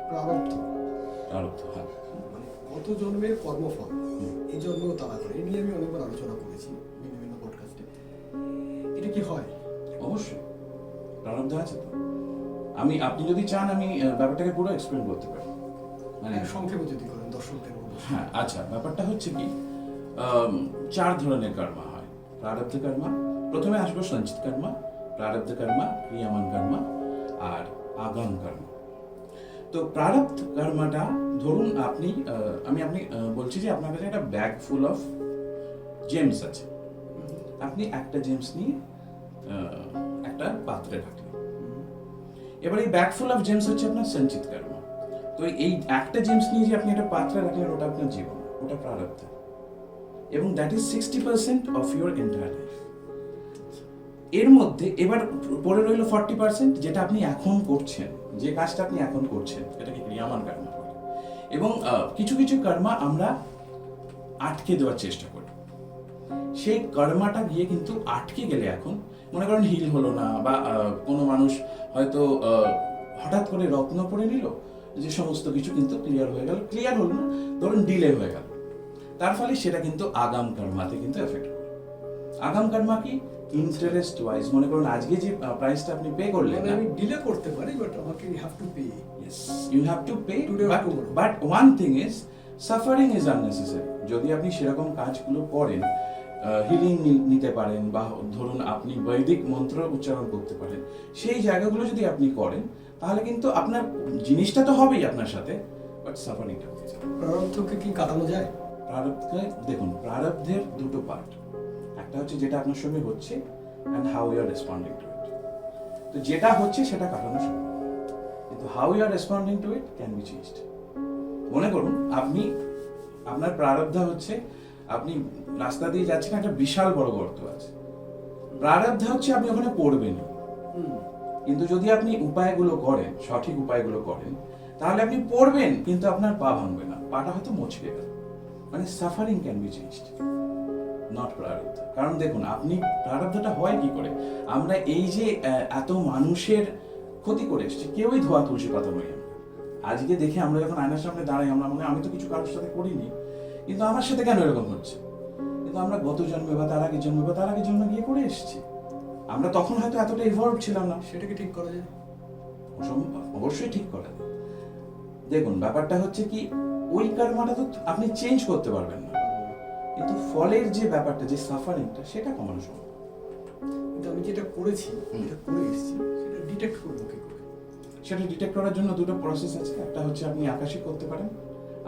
প্রারব্ধ, প্রারব্ধ, হ্যাঁ। মানে কত জন্মের কর্মফল হুম। এই জন্মেও তারা করে, এই নিয়ে আমি অনেকবার আলোচনা করেছি বিভিন্ন পডকাস্টে। এটা কি হয়? অবশ্যই প্রারব্ধ আছে তো। আপনি যদি চান, আমি ব্যাপারটাকে পুরো এক্সপ্লেন করতে পারি, মানে সংক্ষেপে যদি করেন দর্শকদের মধ্যে। হ্যাঁ। আচ্ছা, ব্যাপারটা হচ্ছে কি, 4 ধরনের কর্মা হয়। প্রারব্ধ কর্মা, প্রথমে আসবো সঞ্চিত কর্মা, প্রারব্ধ কর্মা, ক্রিয়ামান কর্মা আর আগাম কর্মা। তো প্রারব্ধ কর্মাটা, ধরুন আপনি বলছি যে আপনার কাছে একটা ব্যাগ ফুল অফ জেমস আছে, আপনি একটা জেমস নিয়ে একটা পাত্রে রাখলেন। এবার এই ব্যাগ ফুল অফ জেমস হচ্ছে আপনার সঞ্চিত কর্মা। তো এই একটা জেমস নিয়ে যে আপনি একটা পাত্রে রাখলেন, ওটা আপনার জীবন, ওটা প্রারব্ধ, এবং that is 60% of your entire life. এর মধ্যে এবার পড়ে রইল 40%, যেটা আপনি এখন করছেন, যে কাজটা আপনি এখন করছেন, এটাকে ক্রিয়ামান কর্মা বলে। এবং কিছু কিছু কর্মা আমরা আটকে দেওয়ার চেষ্টা করি, সেই কর্মাটা গিয়ে কিন্তু আটকে গেলে, এখন মনে করেন হিল হলো না, বা কোনো মানুষ হয়তো হঠাৎ করে রত্ন পড়ে নিল, যে সমস্ত কিছু কিন্তু ক্লিয়ার হয়ে গেল, ক্লিয়ার হলো না, ধরুন ডিলে হয়ে গেল, তার ফলে সেটা কিন্তু আগাম কর্মাতে কিন্তু এফেক্ট করে। আগাম কর্মা কি, ইন্টারেস্ট ওয়াইজ, মনে করুন আজকে যে প্রাইসটা আপনি পে করলেন, মানে আমি ডিলে করতে পারি, বাট আমাকে have to pay. yes you have to pay, Today or tomorrow. but one thing is suffering is unnecessary. যদি আপনি সেরকম কাজগুলো করেন, হিলিং নিতে পারেন, বা ধরুন আপনি বৈদিক মন্ত্র উচ্চারণ করতে পারেন, সেই জায়গাগুলো যদি আপনি করেন, তাহলে কিন্তু আপনার জিনিসটা তো হবেই আপনার সাথে, বাট সাফারিংটা হয়ে যাবে। প্রারব্ধকে কি কাটানো যায়? প্রারব্ধে দেখুন, প্রারব্ধের দুটো পার্ট, একটা হচ্ছে যেটা আপনার সঙ্গে হচ্ছে, and how you are responding to it. তো যেটা হচ্ছে সেটা কাটানো সম্ভব, কিন্তু how you are responding to it can be changed. মনে করুন আপনার প্রারব্ধ হচ্ছে, আপনি রাস্তা দিয়ে যাচ্ছেন, একটা বিশাল বড় গর্ত আছে, প্রারব্ধ হচ্ছে আপনি ওখানে পড়বেন, কিন্তু যদি আপনি উপায়গুলো করেন, সঠিক উপায়গুলো করেন, তাহলে আপনি পড়বেন, কিন্তু আপনার পা ভাঙবে না, পাটা হয়তো মচকে গেল। মানে suffering can be changed, not প্রারব্ধ। কারণ দেখুন, আপনি প্রারব্ধটা হয় কি করে, আমরা এই যে এত মানুষের ক্ষতি করে এসেছি, কেউই ধোয়া তুলসী পাতা নই। আজকে দেখে আমরা যখন আয়নার সামনে দাঁড়াই, আমরা মনে হয় আমি তো কিছু কারোর সাথে করিনি, কিন্তু আমার সাথে কেন এরকম হচ্ছে, কিন্তু আমরা গত জন্মে বা তার আগে জন্মে বা তার আগে জন্মে গিয়ে করে এসেছি। আমরা তখন হয়তো এতটা ইভলভ ছিলাম না। সেটাকে ঠিক করা যায়? অবশ্যই ঠিক করা যায়। দেখুন, ব্যাপারটা হচ্ছে কি, ওই কর্মটা তো আপনি চেঞ্জ করতে পারবেন না, কিন্তু ফলের যে ব্যাপারটা, যে সাফারিংটা, সেটা কমানো সম্ভব। কিন্তু আমি যেটা করেছি, যেটা করে এসেছি, সেটা ডিটেক্ট করবো কি করে? সেটা ডিটেক্ট করার জন্য দুটো প্রসেস আছে। একটা হচ্ছে আপনি আকাশিক করতে পারেন,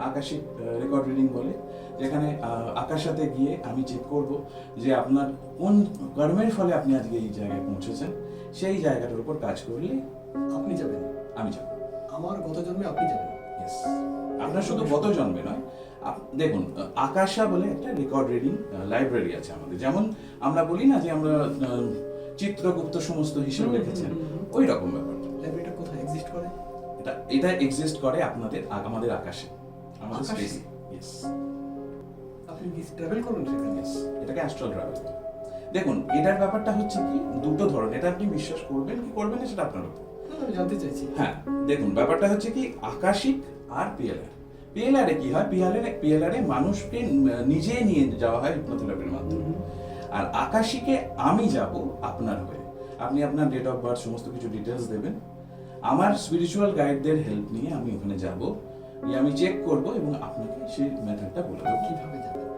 আকাশিক রেকর্ড রিডিং বলে, যেখানে আকাশাতে গিয়ে আমি চেক করব যে আপনার কোন কর্মের ফলে আপনি আজকে এই জায়গায় পৌঁছেছেন, সেই জায়গাটার উপর কাজ করলে আপনি যাবেন, আমি যাব। আমার গত জন্মে আপনি যাবেন। ইয়েস, আপনার শুধু গত জন্মে নয়। দেখুন, আকাশা বলে একটা রেকর্ড রিডিং লাইব্রেরি আছে আমাদের, যেমন আমরা বলি না যে আমরা চিত্রগুপ্ত সমস্ত হিসেব রেখেছেন, ওই রকম ব্যাপার। লাইব্রেরিটা কোথায় এক্সিস্ট করে? এটা এক্সিস্ট করে আমাদের আকাশে, আমাদের আকাশে? স্পেসে। ইয়েস, আপনি কি ট্রাভেল করুন সেখানে? ইয়েস, এটাকে অ্যাস্ট্রাল ট্রাভেল। দেখুন, এটার ব্যাপারটা হচ্ছে কি, দুটো ধরনের, এটা আপনি বিশ্বাস করবেন কি করবেন না সেটা আপনার উপর। আমি জানতে চাইছি। হ্যাঁ, দেখুন, ব্যাপারটা হচ্ছে কি, আকাশিক আর পিএলআর। পিএলআর কি হয়, পিএলআর মানুষকে নিজে নিয়ে যাওয়া হয় হিপনোথেরাপির মাধ্যমে, আর আকাশিকে আমি যাব আপনার হয়ে। আপনি আপনার ডেট অফ বার্থ সমস্ত কিছু ডিটেলস দেবেন, আমার স্পিরিচুয়াল গাইডদের হেল্প নিয়ে আমি ওখানে যাব, গিয়ে আমি চেক করব এবং আপনাকে সেই মেথডটা বলে দেবো। কিভাবে যাবেন?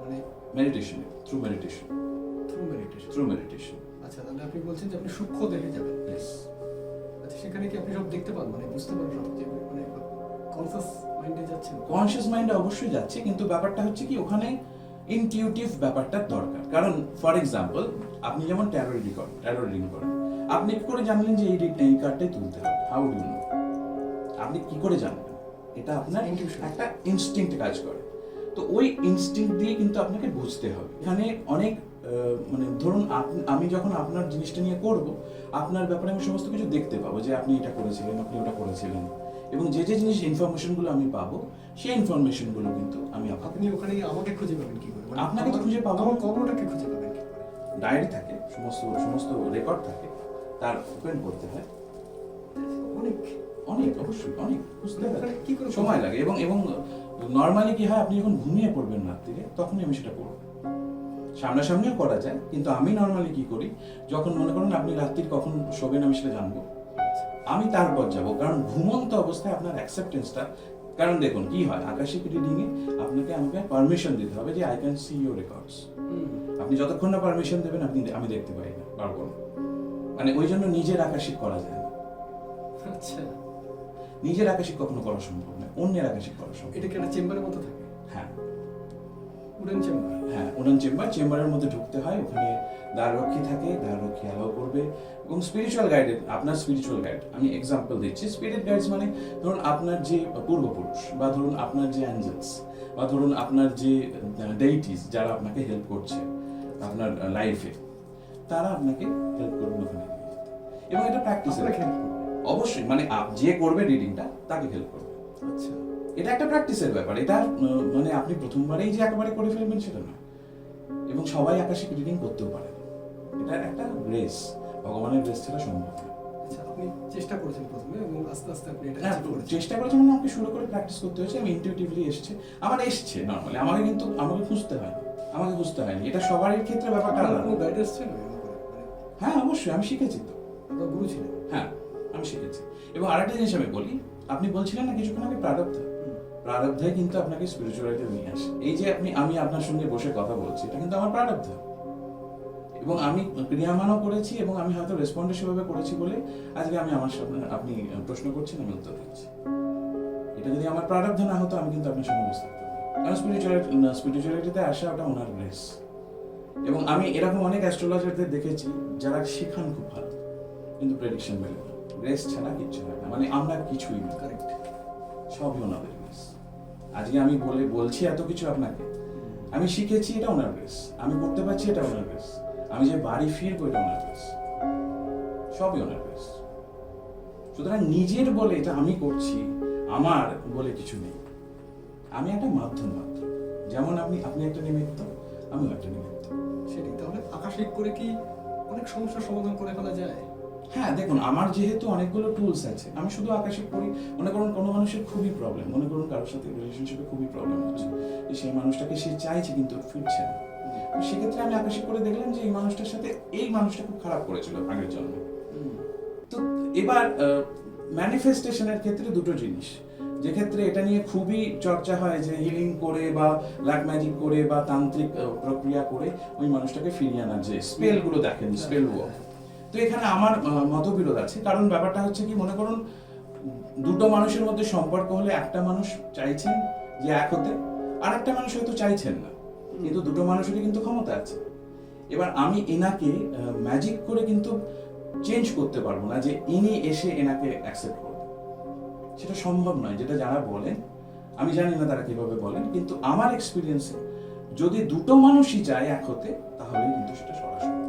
মানে meditation, through meditation. Through meditation. আচ্ছা, তাহলে আপনি বলছেন যে আপনি সূক্ষ্ম দেখে যাবেন। আচ্ছা, সেখানে কি আপনি সব দেখতে পান, মানে বুঝতে পারেন সব, যে মানে কনসাস মাইন্ডে যাচ্ছেন? কনসিয়াস মাইন্ডে অবশ্যই যাচ্ছে, কিন্তু ব্যাপারটা হচ্ছে কি ওখানে ইনটিউটিভ ব্যাপারটা দরকার। কারণ ফর এক্সাম্পল আপনি যেমন ট্যারো রিডিং করেন, আপনি কি করে জানলেন যে এই কার্ডটাই তুলতে হবে? How do know? আপনি কি করে জানবেন? এটা আপনার Intuition. একটা ইনস্টিংক্ট কাজ করে। তো ওই ইনস্টিংক্ট দিয়ে কিন্তু আপনাকে বুঝতে হবে। এখানে অনেক মানে ধরুন আমি যখন আপনার জিনিসটা নিয়ে করব, আপনার ব্যাপারে আমি সমস্ত কিছু দেখতে পাবো, যে আপনি এটা করেছিলেন, আপনি ওটা করেছিলেন, এবং যে যে জিনিস ইনফরমেশনগুলো আমি পাবো, সেই ইনফরমেশনগুলো কিন্তু আমি আপনি ওখানে গিয়ে আমাকে খুঁজে পাবেন কি করে? মানে আপনাকে তো খুঁজে পাবো। আমার কর্মটাকে খুঁজে পাবেন কি করে? ডায়েরি থাকে, সমস্ত রেকর্ড থাকে, তার ওপেন করতে হয়। অনেক অনেক অবশ্যই অনেক বুঝতে ওখানে হয়, কি করে সময় লাগে। এবং নর্মালি কি হয়, আপনি যখন ঘুমিয়ে পড়বেন রাত্রিরে, তখনই আমি সেটা করব। সামনাসামনিও করা যায়, কিন্তু আমি নর্মালি কি করি, যখন মনে করেন আপনি রাত্রির কখন শোবেন আমি সেটা জানবো, আমি তারপর যাব। কারণ ঘুমন্ত অবস্থায় আপনার অ্যাকসেপ্টেন্সটা, কারণ দেখুন কি হয়, আকাশিক রিডিং এ আপনাকে আমাকে পারমিশন দিতে হবে যে I can see your records. আপনি যতক্ষণ না পারমিশন দেবেন আমি দেখতে পাই না, পারবো না। মানে ওই জন্য নিজের আকাশিক করা যায় না। আচ্ছা, নিজের আকাশিক কখনো করা সম্ভব না, অন্যের আকাশিক করা সম্ভব। এটা কি একটা চেম্বারের মতো থাকে? হ্যাঁ উডেন চেম্বার? হ্যাঁ, উডেন চেম্বারের মধ্যে ঢুকতে হয়। ওখানে দ্বাররক্ষী থাকে, দ্বাররক্ষী অ্যালাউ করবে, এবং স্পিরিচুয়াল গাইডের, আপনার স্পিরিচুয়াল গাইড, আমি এক্সাম্পল দিচ্ছি। স্পিরিট গাইডস মানে ধরুন আপনার যে পূর্বপুরুষ, বা ধরুন আপনার যে অ্যাঞ্জেলস, বা ধরুন আপনার যে ডেইটিস যারা আপনাকে হেল্প করছে আপনার লাইফে, তারা আপনাকে হেল্প করবেন ওখানে নিয়ে যেতে। এবং এটা প্র্যাকটিস আপনাকে help করবে? অবশ্যই, মানে যে করবে রিডিংটা তাকে হেল্প করবে। আচ্ছা, এটা একটা প্র্যাকটিসের ব্যাপার। এটা মানে আপনি প্রথমবারেই যে একেবারে করে ফেলবেন সেটা না, এবং সবাই আকাশিক রিডিং করতেও পারে না। এটা একটা গ্রেস, ভগবানের গ্রেস ছাড়া সম্ভব না। আচ্ছা, আপনি চেষ্টা করেছেন প্রথমে এবং আস্তে আস্তে আপনি এটা হ্যাঁ, achieve করেছেন। চেষ্টা করেছি, মানে আমাকে শুরু করে প্র্যাকটিস করতে হয়েছে। আমি ইনটিউটিভলি এসছে নর্মালি, আমাকে খুঁজতে হয়নি। এটা সবারই ক্ষেত্রে ব্যাপারটা আপনার আলাদা। কোনো গাইডেন্স ছিল এর ব্যাপারে? মানে হ্যাঁ অবশ্যই, আমি শিখেছি তো। আপনার গুরু ছিলেন? হ্যাঁ, আমি শিখেছি। এবং আরেকটা জিনিস আমি বলি, আপনি বলছিলেন না কিছুক্ষণ আগে প্রারব্ধ কিন্তু আপনাকে স্পিরিচুয়ালিটি নিয়ে আসে। এই যে আমি আপনার সঙ্গে বসে কথা বলছি, এটা কিন্তু আমার প্রারব্ধ, এবং আমি ক্রিয়ামানও করেছি, এবং আমি হয়তো রেসপন্ডে সেভাবে করেছি বলে আজকে আমি আমার সামনে, আপনি প্রশ্ন করছেন, আমি উত্তর দিচ্ছি। এটা যদি আমার প্রারব্ধ না হতো, আমি কিন্তু আপনার সঙ্গে বসে থাকতাম না। কারণ স্পিরিচুয়ালিটিতে আসা ওটা ওনার গ্রেস। এবং আমি এরকম অনেক অ্যাস্ট্রোলজারদের দেখেছি যারা শিখান খুব ভালো, কিন্তু প্রেডিকশন মেলে না। গ্রেস ছাড়া কিচ্ছু হয় না, মানে আমরা কিছুই না, কারেক্ট। সবই ওনাদের গ্রেস। আজকে আমি বলছি এত কিছু আপনাকে, আমি শিখেছি, এটা ওনার গ্রেস। আমি করতে পারছি, এটা ওনার গ্রেস। আমি যে বাড়ি ফিরবো, এটা ওনার গ্রেস। সবই ওনার গ্রেস। সুতরাং নিজের বলে এটা আমি করছি, আমার বলে কিছু নেই। আমি একটা মাধ্যম মাত্র। যেমন আপনি একটা নিমিত্ত, আমিও একটা নিমিত্ত। সেটাই। তাহলে আকাশিক করে কি অনেক সমস্যার সমাধান করে ফেলা যায়? হ্যাঁ দেখুন, আমার যেহেতু অনেকগুলো টুলস আছে, আমি শুধু আকাশিক করি। মনে করুন কোনো মানুষের খুবই প্রবলেম, মনে করুন কারোর সাথে রিলেশনশিপে খুবই প্রবলেম হচ্ছে, সেই মানুষটাকে সে চাইছে কিন্তু ফিরছে না। তো সেক্ষেত্রে আমি আকাশিক করে দেখলাম যে এই মানুষটার সাথে এই মানুষটা খুব খারাপ করেছিল আগের জন্মে। তো এবার ম্যানিফেস্টেশনের ক্ষেত্রে দুটো জিনিস, যে ক্ষেত্রে এটা নিয়ে খুবই চর্চা হয়, যে হিলিং করে বা ব্ল্যাক ম্যাজিক করে বা তান্ত্রিক প্রক্রিয়া করে ওই মানুষটাকে ফিরিয়ে আনার যে স্পেলগুলো দেখেন, স্পেল ওয়ার্ক। তো এখানে আমার মতবিরোধ আছে। কারণ ব্যাপারটা হচ্ছে কি, মনে করুন দুটো মানুষের মধ্যে সম্পর্ক হলে একটা মানুষ চাইছেন যে এক হতে, আর একটা মানুষ হয়তো চাইছেন না, কিন্তু দুটো মানুষেরই কিন্তু ক্ষমতা আছে। এবার আমি এনাকে ম্যাজিক করে কিন্তু চেঞ্জ করতে পারবো না যে ইনি এসে এনাকে অ্যাকসেপ্ট করবে, সেটা সম্ভব নয়। যেটা যারা বলেন, আমি জানি না তারা কিভাবে বলেন, কিন্তু আমার এক্সপিরিয়েন্সে যদি দুটো মানুষই চায় এক হতে, তাহলে কিন্তু সেটা সরাসরি।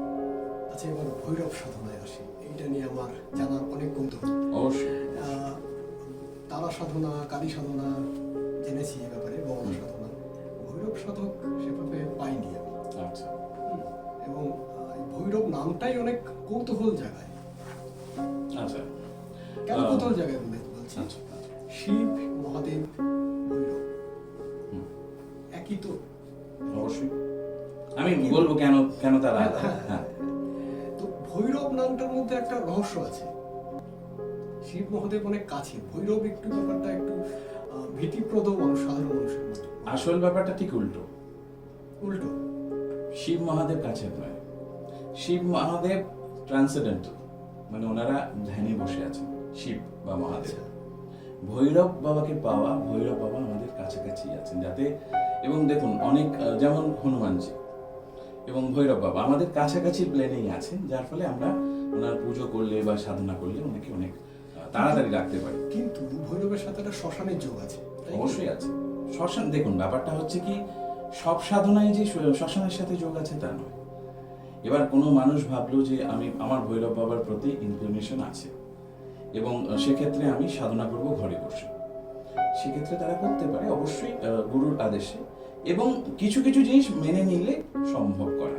আচ্ছা, এবার ভৈরব সাধনায় আসি। এইটা নিয়ে আমার জানার অনেক কৌতূহল। অবশ্যই। তারা সাধনা, কালী সাধনা জেনেছি এ ব্যাপারে, বড় সাধনা। ভৈরব সাধক সেভাবে পাইনি আমি। আচ্ছা। এবং এই ভৈরব নামটাই অনেক কৌতূহল জায়গায়। আচ্ছা, কেন কৌতূহল জায়গায় বলছি? আচ্ছা। শিব, মহাদেব, ভৈরব একই তো? অবশ্যই আমি বলবো কেন তারা আলাদা। হ্যাঁ, তো ভৈরব মধ্যে একটা রহস্য আছে। শিব মহাদেব অনেক কাছে, ভৈরব একটু ব্যাপারটা একটু ভীতিপ্রদ সাধারণ মানুষের মধ্যে। আসল ব্যাপারটা ঠিক উল্টো। উল্টো? শিব মহাদেব কাছের নয়, শিব মহাদেব ট্রান্সেন্ডেন্টাল, মানে ওনারা ধ্যানে বসে আছেন, শিব বা মহাদেব। ভৈরব বাবাকে পাওয়া, ভৈরব বাবা আমাদের কাছাকাছি আছেন যাতে, এবং দেখুন অনেক যেমন হনুমানজি এবং ভৈরব বাবা আমাদের কাছাকাছি প্লেনেই আছেন, যার ফলে আমরা ওনার পুজো করলে বা সাধনা করলে ওনাকে অনেক তাড়াতাড়ি রাখতে পারি। কিন্তু ভৈরবের সাথে একটা শ্মশানের যোগ আছে। অবশ্যই আছে। শ্মশান, দেখুন ব্যাপারটা হচ্ছে কি, সব সাধনায় যে শ্মশানের সাথে যোগ আছে তা নয়। এবার কোনো মানুষ ভাবলো যে আমার ভৈরব বাবার প্রতি ইনক্লিনেশন আছে এবং সেক্ষেত্রে আমি সাধনা করব ঘরে বসে, সেক্ষেত্রে তারা করতে পারে, অবশ্যই গুরুর আদেশে, এবং কিছু কিছু জিনিস মেনে নিলে সম্ভব করা।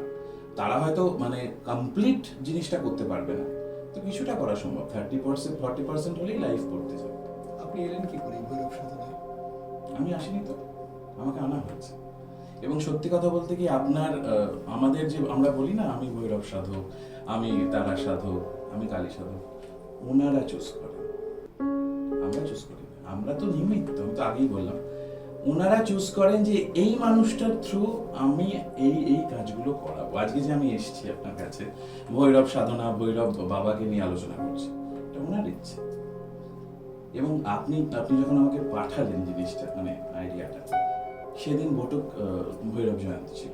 তারা হয়তো মানে কমপ্লিট জিনিসটা করতে পারবে না, তো কিছুটা করা সম্ভব। 30-40% হলেই লাইফ করতে যাবে। আপনি এলেন কি করে ভৈরব সাধনায়? আমি আসিনি তো, আমাকে আনা হয়েছে। এবং সত্যি কথা বলতে কি, আপনার আমাদের যে আমরা বলি না, আমি ভৈরব সাধক, আমি তারা সাধক, আমি কালী সাধক, ওনারা চুজ করেন, আমরা চুজ করি না। আমরা তো নিমিত্ত, আমি তো আগেই বললাম। ওনারা চুজ করেন যে এই মানুষটার থ্রু আমি এই এই কাজগুলো করাবো। আজকে যে আমি এসেছি আপনার কাছে ভৈরব সাধনা, ভৈরব বাবাকে নিয়ে আলোচনা করছি, এটা ওনার ইচ্ছে। এবং আপনি যখন আমাকে পাঠালেন জিনিসটা, মানে আইডিয়াটা, সেদিন বটক ভৈরব জয়ন্তী ছিল।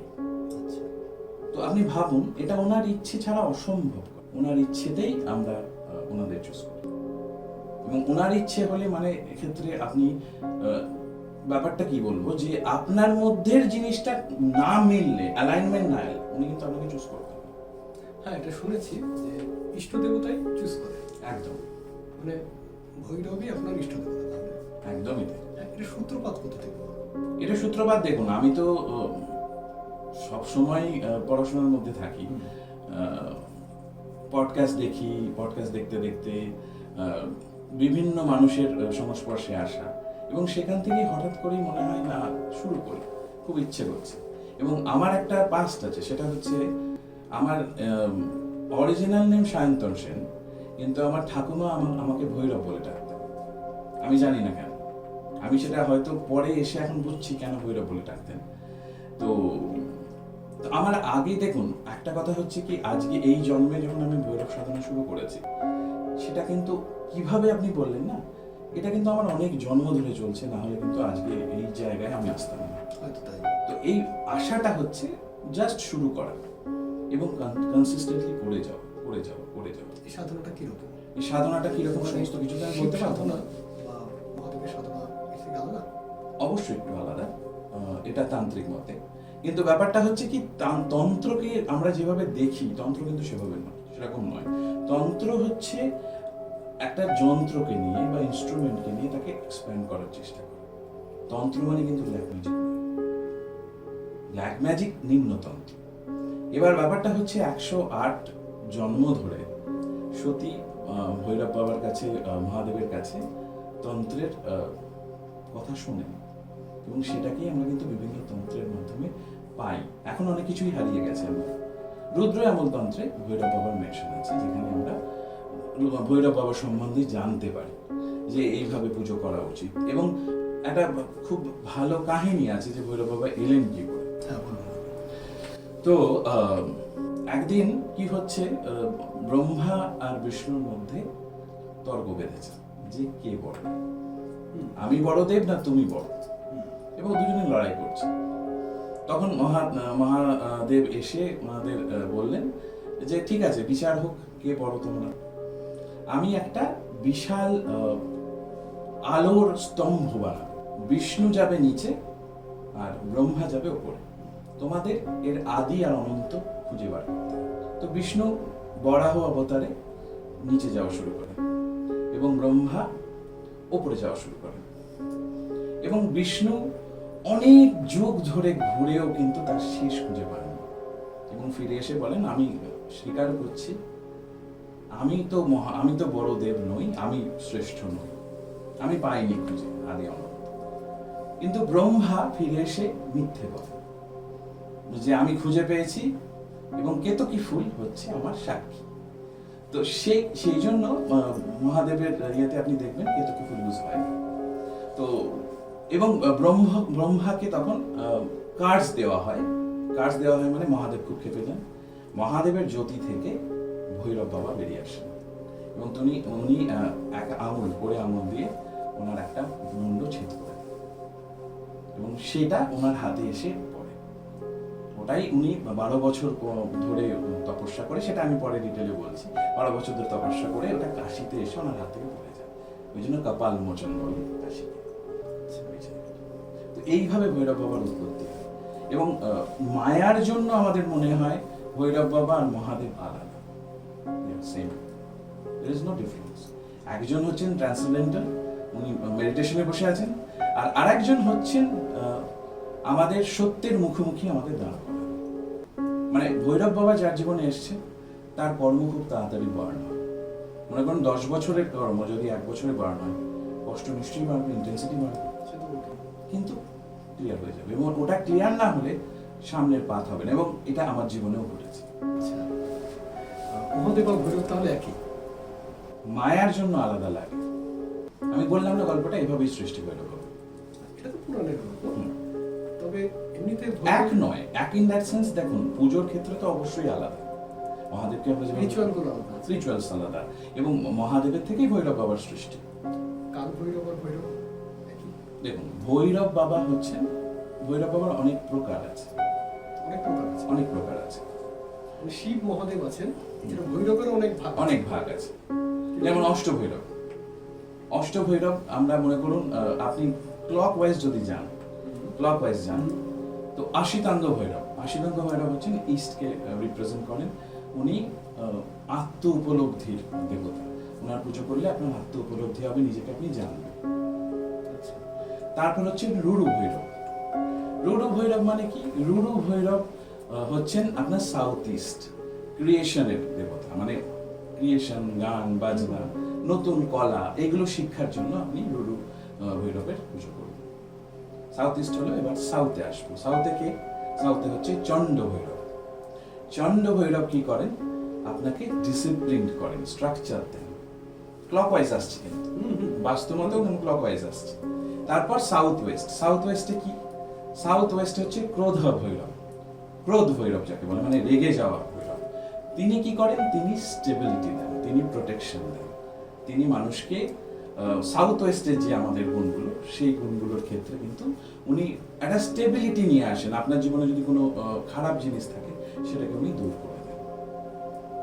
তো আপনি ভাবুন, এটা ওনার ইচ্ছে ছাড়া অসম্ভব। ওনার ইচ্ছেতেই আমরা ওনাদের চুজ করি, এবং ওনার ইচ্ছে হলে মানে এক্ষেত্রে আপনি ব্যাপারটা কি বলবো, যে আপনার মধ্যে জিনিসটা না মিললে, অ্যালাইনমেন্ট না এলে, উনি কিন্তু আপনাকে চুজ করতেন। হ্যাঁ, এটা শুনেছি যে ইষ্ট দেবতাই চুজ করে। একদম, মানে ভৈরবই আপনার ইষ্ট দেবতা। একদমই তাই। এটা সূত্রপাত কোথা থেকে? এটা সূত্রপাত দেখুন, আমি তো সব সময় পড়াশোনার মধ্যে থাকি, পডকাস্ট দেখি, পডকাস্ট দেখতে দেখতে বিভিন্ন মানুষের সংস্পর্শে আসা, এবং সেখান থেকেই হঠাৎ করেই মনে হয় না শুরু করি, খুব ইচ্ছে করছে। এবং আমার একটা পাস্ট আছে, সেটা হচ্ছে আমার অরিজিনাল নেম সায়ন্তন সেন, কিন্তু আমার ঠাকুমা আমাকে ভৈরব বলে ডাকতেন। আমি জানি না কেন, আমি সেটা হয়তো পরে এসে এখন বুঝছি কেন ভৈরব বলে ডাকতেন। তো আমার আগে দেখুন, একটা কথা হচ্ছে কি, আজকে এই জন্মে যখন আমি ভৈরব সাধনা শুরু করেছি, সেটা কিন্তু কিভাবে আপনি বললেন না, এটা কিন্তু আমার অনেক জন্ম ধরে চলছে, না হলে কিন্তু আজকে এই জায়গায় আমি আসতাম না। তো এই আশাটা হচ্ছে জাস্ট শুরু করা এবং কনসিস্টেন্টলি করে যাও। এই সাধনাটা কিরকম? এই সাধনাটা কিরকম সমস্ত কিছু আমি বলতে পারবো না। মহাদেবের সাধনা আলাদা? অবশ্যই একটু আলাদা, এটা তান্ত্রিক মতে। কিন্তু ব্যাপারটা হচ্ছে কি, তন্ত্রকে আমরা যেভাবে দেখি, তন্ত্র কিন্তু সেভাবে নয়, সেরকম নয়। তন্ত্র হচ্ছে একটা যন্ত্রকে নিয়ে বা ইনস্ট্রুমেন্টকে নিয়ে তাকে এক্সপ্যান্ড করার চেষ্টা করে। তন্ত্র মানে কিন্তু ব্ল্যাক ম্যাজিক, ব্ল্যাক ম্যাজিক নিম্নতন্ত্র। এবার ব্যাপারটা হচ্ছে 108 জন্ম ধরে সতী ভৈরব বাবার কাছে, মহাদেবের কাছে তন্ত্রের কথা শোনেন, এবং সেটাকেই আমরা কিন্তু বিভিন্ন তন্ত্রের মাধ্যমে পাই। এখন অনেক কিছুই হারিয়ে গেছে। আমরা রুদ্র আমল তন্ত্রে ভৈরব বাবার মেনশন আছে, যেখানে আমরা ভৈরব বাবার সম্বন্ধে জানতে পারি যে এইভাবে পুজো করা উচিত। এবং একটা খুব ভালো কাহিনী আছে যে ভৈরব বাবা এলেন কি করে। তো একদিন কি হচ্ছে, ব্রহ্মা আর বিষ্ণুর মধ্যে তর্ক বেঁধেছে যে কে বড়, আমি বড় দেব না তুমি বড়, এবং দুজনে লড়াই করছে। তখন মহাদেব এসে মহাদেব বললেন যে ঠিক আছে, বিচার হোক, কে বড় তোমরা। আমি একটা বিশাল আলোর স্তম্ভ বানাবো, বিষ্ণু যাবে নিচে আর ব্রহ্মা যাবে উপরে, তোমাদের এর আদি আর অনন্ত খুঁজে বার করতে। তো বিষ্ণু বরাহ অবতারে নিচে যাওয়া শুরু করেন এবং ব্রহ্মা উপরে যাওয়া শুরু করেন, এবং বিষ্ণু অনেক যুগ ধরে ঘুরেও কিন্তু তার শেষ খুঁজে পান, এবং ফিরে এসে বলেন আমি স্বীকার করছি, আমি তো বড় দেব নই, আমি শ্রেষ্ঠ নই, আমি পাইনি খুঁজে আদি অনন্ত। কিন্তু ব্রহ্মা ফিরে এসে মিথ্যে বলে যে আমি খুঁজে পেয়েছি, এবং কেতকী ফুল হচ্ছে আমার সাক্ষী। তো সেই জন্য মহাদেবের ইয়েতে আপনি দেখবেন এতটুকু ইউজ হয়। তো এবং ব্রহ্মাকে তখন কার্স দেওয়া হয়। কার্স দেওয়া হয় মানে মহাদেব খুব ক্ষেপে যান। মহাদেবের জ্যোতি থেকে ভৈরব বাবা বেরিয়ে আসেন এবং উনি এক করে আঙুল দিয়ে ওনার একটা মুন্ড ছেদ করে দেন এবং সেটা ওনার হাতে এসে পড়ে। ওটাই উনি 12 বছর ধরে তপস্যা করে, সেটা আমি পরে ডিটেলে বলছি। 12 বছর ধরে তপস্যা করে ওটা কাশিতে এসে ওনার হাত থেকে পড়ে যায়, ওই জন্য কপাল মোচন বলে কাশিকে। তো এইভাবে ভৈরব বাবার উৎপত্তি হয় এবং মায়ার জন্য আমাদের মনে হয় ভৈরব বাবা আর মহাদেব আলাদা, same, there is no difference। একজন হচ্ছেন ট্রান্সেন্ডেন্টাল, উনি মেডিটেশনে বসে আছেন, আর আরেকজন হচ্ছেন আমাদের সত্যের মুখোমুখি আমাদের দাঁড় করানো। মানে ভৈরব বাবা যার জীবনে এসছে তার কর্ম খুব তাড়াতাড়ি বার্ন হয়। মনে করুন 10 বছরের কর্ম যদি 1 বছরে বার্ন হয়, কষ্ট নিশ্চয়ই বাড়বে, ইন্টেন্সিটি বাড়বে, কিন্তু ক্লিয়ার হয়ে যাবে। এবং ওটা ক্লিয়ার না হলে সামনের পাথ হবে না, এবং এটা আমার জীবনেও ঘটেছে। আচ্ছা, মহাদেব আর ভৈরব তাহলে একই? মায়ার জন্য আলাদা লাগে। আমি বললাম না গল্পটা এভাবেই সৃষ্টি ভৈরব বাবা। এটা তো পুরাণের গল্প, তবে এমনিতে এক নয়, এক ইন দ্যাট সেন্স। দেখুন পুজোর ক্ষেত্রে তো অবশ্যই আলাদা, মহাদেবকে আমরা যেমন রিচুয়ালগুলো আলাদা, রিচুয়ালস আলাদা, এবং মহাদেবের থেকেই ভৈরব বাবার সৃষ্টি। কাল ভৈরব আর ভৈরব একই? দেখুন ভৈরব বাবা হচ্ছেন, ভৈরব বাবার অনেক প্রকার আছে, অনেক প্রকার আছে। মানে শিব মহাদেব আছেন, যেটা ভৈরবের অনেক ভাগ আছে। যেমন অষ্টভৈরব। অষ্টভৈরব আমরা মনে করুন আপনি ক্লক ওয়াইজ যদি যান, তো আশিতাঙ্গ ভৈরব হচ্ছেন ইস্টকে রিপ্রেজেন্ট করেন। উনি আত্ম উপলব্ধির দেবতা। ওনার পুজো করলে আপনার আত্ম উপলব্ধি হবে, নিজেকে আপনি জানবেন। তারপর হচ্ছে রুরু ভৈরব। রুরু ভৈরব মানে কি? রুরু ভৈরব হচ্ছেন আপনার সাউথ ইস্ট ক্রিয়েশনের দেবতা। মানে ক্রিয়েশন, গান বাজনা, নতুন কলা, এগুলো শিক্ষার জন্য আপনি রুরু ভৈরবের পুজো করবেন। সাউথ ইস্ট হলো, এবার সাউথে আসবো। সাউথে হচ্ছে চন্ড ভৈরব। চন্ড ভৈরব কি করেন? আপনাকে ডিসিপ্লিন করেন, স্ট্রাকচার দেন। ক্লকওয়াইজ আসছে, কিন্তু বাস্তুমতেও কিন্তু ক্লকওয়াইজ আসছে। তারপর সাউথ ওয়েস্টে কি? সাউথ ওয়েস্ট হচ্ছে ক্রোধ ভৈরব যাকে বলে, মানে রেগে যাওয়া ভৈরব। তিনি কি করেন? তিনি স্টেবিলিটি দেন, তিনি প্রোটেকশন দেন। তিনি মানুষকে সাউথ ওয়েস্টের যে আমাদের গুণগুলো, সেই গুণগুলোর ক্ষেত্রে কিন্তু উনি একটা স্টেবিলিটি নিয়ে আসেন। আপনার জীবনে যদি কোনো খারাপ জিনিস থাকে সেটাকে উনি দূর করে দেন।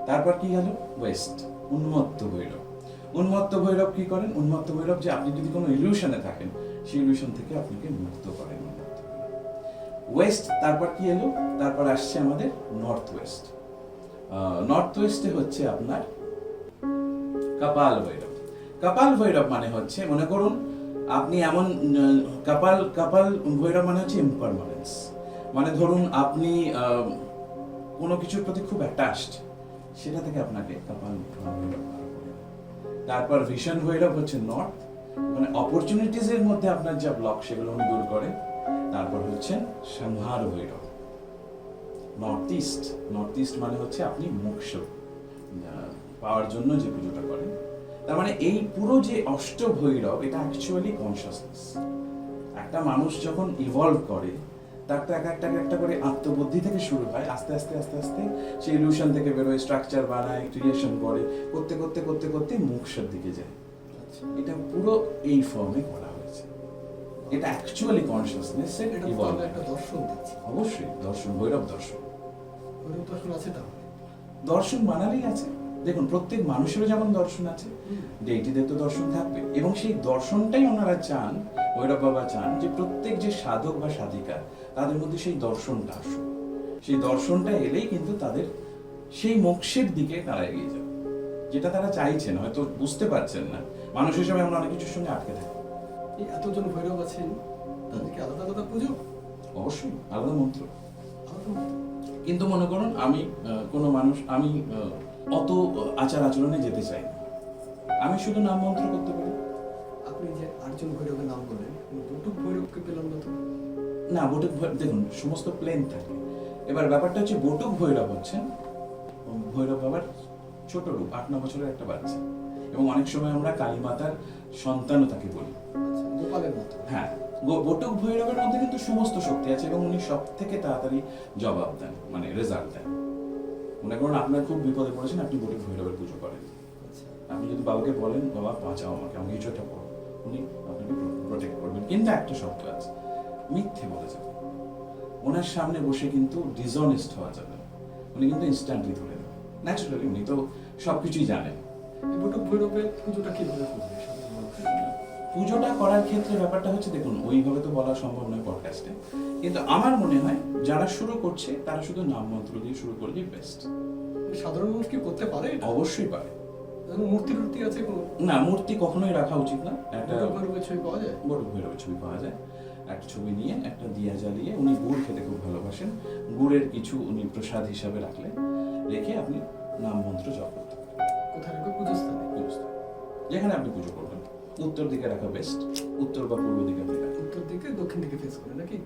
তারপর কি গেল? ওয়েস্ট, উন্মত্ত ভৈরব কি করেন? উন্মত্ত ভৈরব যে আপনি যদি কোনো ইলিউশনে থাকেন, সেই ইলিউশন থেকে আপনাকে মুক্ত করেন। ওয়েস্ট, তারপর কি এলো? তারপর আসছে আমাদের নর্থ ওয়েস্টে হচ্ছে আপনার কপাল ভৈরব মানে হচ্ছে, মনে করুন আপনি এমন কপাল ভৈরব মানে হচ্ছে ইমপারমানেন্স। মানে ধরুন আপনি কোনো কিছুর প্রতি খুব অ্যাটাচড, সেটা থেকে আপনাকে কপাল ভৈরব। তারপর ভিশন ভৈরব হচ্ছে নর্থ, মানে অপরচুনিটিজ এর মধ্যে আপনার যা ব্লক সেগুলো উনি দূর করেন। তারপর হচ্ছেন সংহার ভৈরব নর্থ ইস্ট মানে হচ্ছে আপনি মোক্ষ পাওয়ার জন্য যে পুজোটা করেন। তার মানে এই পুরো যে অষ্টভৈরব, এটা অ্যাকচুয়ালি কনসিয়াসনেস। একটা মানুষ যখন ইভলভ করে, তার তো একটা করে আত্মবুদ্ধি থেকে শুরু হয়, আস্তে আস্তে সেই ইলিউশন থেকে বেরোয়, স্ট্রাকচার বানায়, ক্রিয়েশন করে, করতে মোক্ষের দিকে যায়। এটা পুরো এই ফর্মে করা হয়েছে। এটা অ্যাকচুয়ালি কনসিয়াসনেস এর ইভলভ। একটা দর্শন দিচ্ছে, অবশ্যই দর্শন, ভৈরব দর্শন আছে। তাহলে দর্শন বানালেই আছে। দেখুন প্রত্যেক মানুষেরও যেমন দর্শন আছে, ডেইটিদের তো দর্শন থাকবে, এবং সেই দর্শনটাই ওনারা চান, ভৈরব বাবা চান যে প্রত্যেক যে সাধক বা সাধিকা তাদের মধ্যে সেই দর্শনটা আসুক। সেই দর্শনটা এলেই কিন্তু তাদের সেই মোক্ষের দিকে তারা এগিয়ে যাবে, যেটা তারা চাইছেন, হয়তো বুঝতে পারছেন না। মানুষ হিসেবে আমরা অনেক কিছুর সঙ্গে আটকে থাকি। এতজন ভৈরব আছেন, তাদেরকে আলাদা আলাদা পুজো? অবশ্যই আলাদা মন্ত্র। কিন্তু মনে করুন আমি কোনো মানুষ, আমি অত আচার আচরণে যেতে চাই না, আমি শুধু নাম মন্ত্র করতে পারি। আপনি যে 8 জন ভৈরবের নাম বললেন, বটুক ভৈরবকে পেলাম না তো? না, বটুক দেখুন সমস্ত প্লেন থাকে। এবার ব্যাপারটা হচ্ছে বটুক ভৈরব হচ্ছেন ভৈরব বাবার ছোট রূপ, 8-9 বছরের একটা বাচ্চা। এবং অনেক সময় আমরা কালী মাতার সন্তানও তাকে বলি। আচ্ছা, গোপালের মতো। হ্যাঁ, বটুক ভৈরবের মধ্যে কিন্তু সমস্ত শক্তি আছে এবং উনি সব থেকে তাড়াতাড়ি জবাব দেন, মানে রেজাল্ট দেন। মনে করুন আপনার খুব বিপদে পড়েছেন, আপনি বটুক ভৈরবের পুজো করেন। আচ্ছা, আপনি যদি বাবাকে বলেন, বাবা বাঁচাও আমাকে, আমি কিছু একটা করো, উনি আপনাকে প্রোটেক্ট করবেন। কিন্তু একটা শব্দ আছে, মিথ্যে বলা যাবে। ওনার সামনে বসে কিন্তু ডিসঅনেস্ট হওয়া যাবে না। উনি কিন্তু ইনস্ট্যান্টলি ধরে নেবেন। ন্যাচুরালি উনি তো সবকিছুই জানেন। এই বটুক ভৈরবের পুজোটা কিভাবে করবে সাধারণ মানুষ? পুজোটা করার ক্ষেত্রে ব্যাপারটা হচ্ছে, দেখুন ওইভাবে তো বলা সম্ভব নয় পডকাস্টে, কিন্তু আমার মনে হয় যারা শুরু করছে তারা শুধু নাম মন্ত্র দিয়ে শুরু করলেই বেস্ট। সাধারণ মানুষ কি করতে পারে এটা? অবশ্যই পারে। মূর্তি টুর্তি আছে কোনো? না, মূর্তি কখনোই রাখা উচিত না। একটা বটুক ভৈরবের ছবি পাওয়া যায়? বটুক ভৈরবের ছবি পাওয়া যায়। একটা ছবি নিয়ে একটা দিয়া জ্বালিয়ে, উনি গুড় খেতে খুব ভালোবাসেন, গুড়ের কিছু উনি প্রসাদ হিসাবে রাখলেন, রেখে আপনি নাম মন্ত্র জপ করতে পারেন। কোথায় রাখবে? পুজোস্থানে? পুজোস্থানে। যেখানে আপনি পুজো করবেন, উত্তর দিকে রাখা বেস্ট। উত্তর বা পূর্ব দিকে আপনি রাখেন। উত্তর দিকে, দক্ষিণ দিকে ফেস করে নাকি?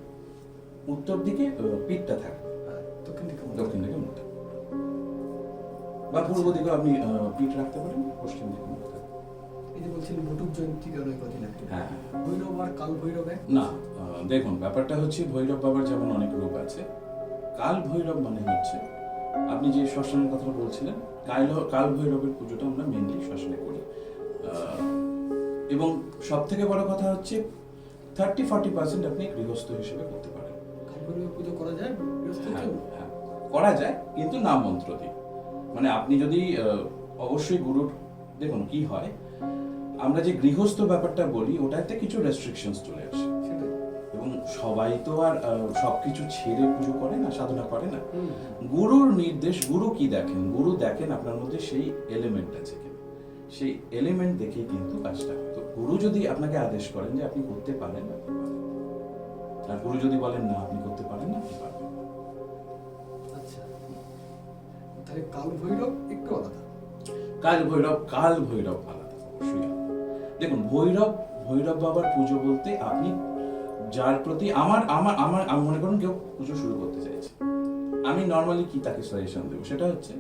উত্তর দিকে পিঠটা থাকে, আর দক্ষিণ দিকে মুখ। দক্ষিণ দিকে মুখ থাকে। বা পূর্ব দিকে আপনি পিঠ রাখতে পারেন, পশ্চিম দিকে মুখ থাকে। এই যে বলছিলেন বটুক জয়ন্তী গেল কদিন আগে, হ্যাঁ। ভৈরব আর কাল ভৈরব এক? না, দেখুন ব্যাপারটা হচ্ছে, ভৈরব বাবার যেমন অনেক রূপ আছে, কাল ভৈরব মানে হচ্ছে, আপনি যে শ্মশানের কথা বলছিলেন, কাল ভৈরবের পুজোটা আমরা মেনলি শ্মশানে করি। এবং সব থেকে বড় কথা হচ্ছে 30-40% আপনি গৃহস্থ হিসেবে করতে পারেন। কাল ভৈরবের পুজো করা যায় গৃহস্থের হ্যাঁ, জন্য? হ্যাঁ, করা যায়, কিন্তু নাম মন্ত্র দিয়ে। মানে আপনি যদি অবশ্যই গুরুর, দেখুন কি হয়, আমরা যে গৃহস্থ ব্যাপারটা বলি ওটাতে কিছু রেস্ট্রিকশনস চলে আসে। সেটাই। এবং সবাই তো আর সবকিছু ছেড়ে পুজো করে না, সাধনা করে না। হুম। গুরুর নির্দেশ, গুরু কি দেখেন, গুরু দেখেন আপনার মধ্যে সেই এলিমেন্ট আছে কিনা, সেই এলিমেন্ট দেখেই কিন্তু কাজটা হয়। তো গুরু যদি আপনাকে আদেশ করেন যে আপনি করতে পারেন, আপনি পারেন। আর গুরু যদি বলেন না আপনি করতে পারেন না, আপনি পারবেন না। আচ্ছা, তাহলে কাল ভৈরব একটু আলাদা। কাল ভৈরব আলাদা, অবশ্যই আলাদা। দেখুন ভৈরব বাবার পুজো বলতে, আপনি যার প্রতি আমার মনে করুন কেউ পুজো শুরু করতে চাইছে, আমি নর্মালি কি তাকে সাজেশন দেবো, সেটা হচ্ছে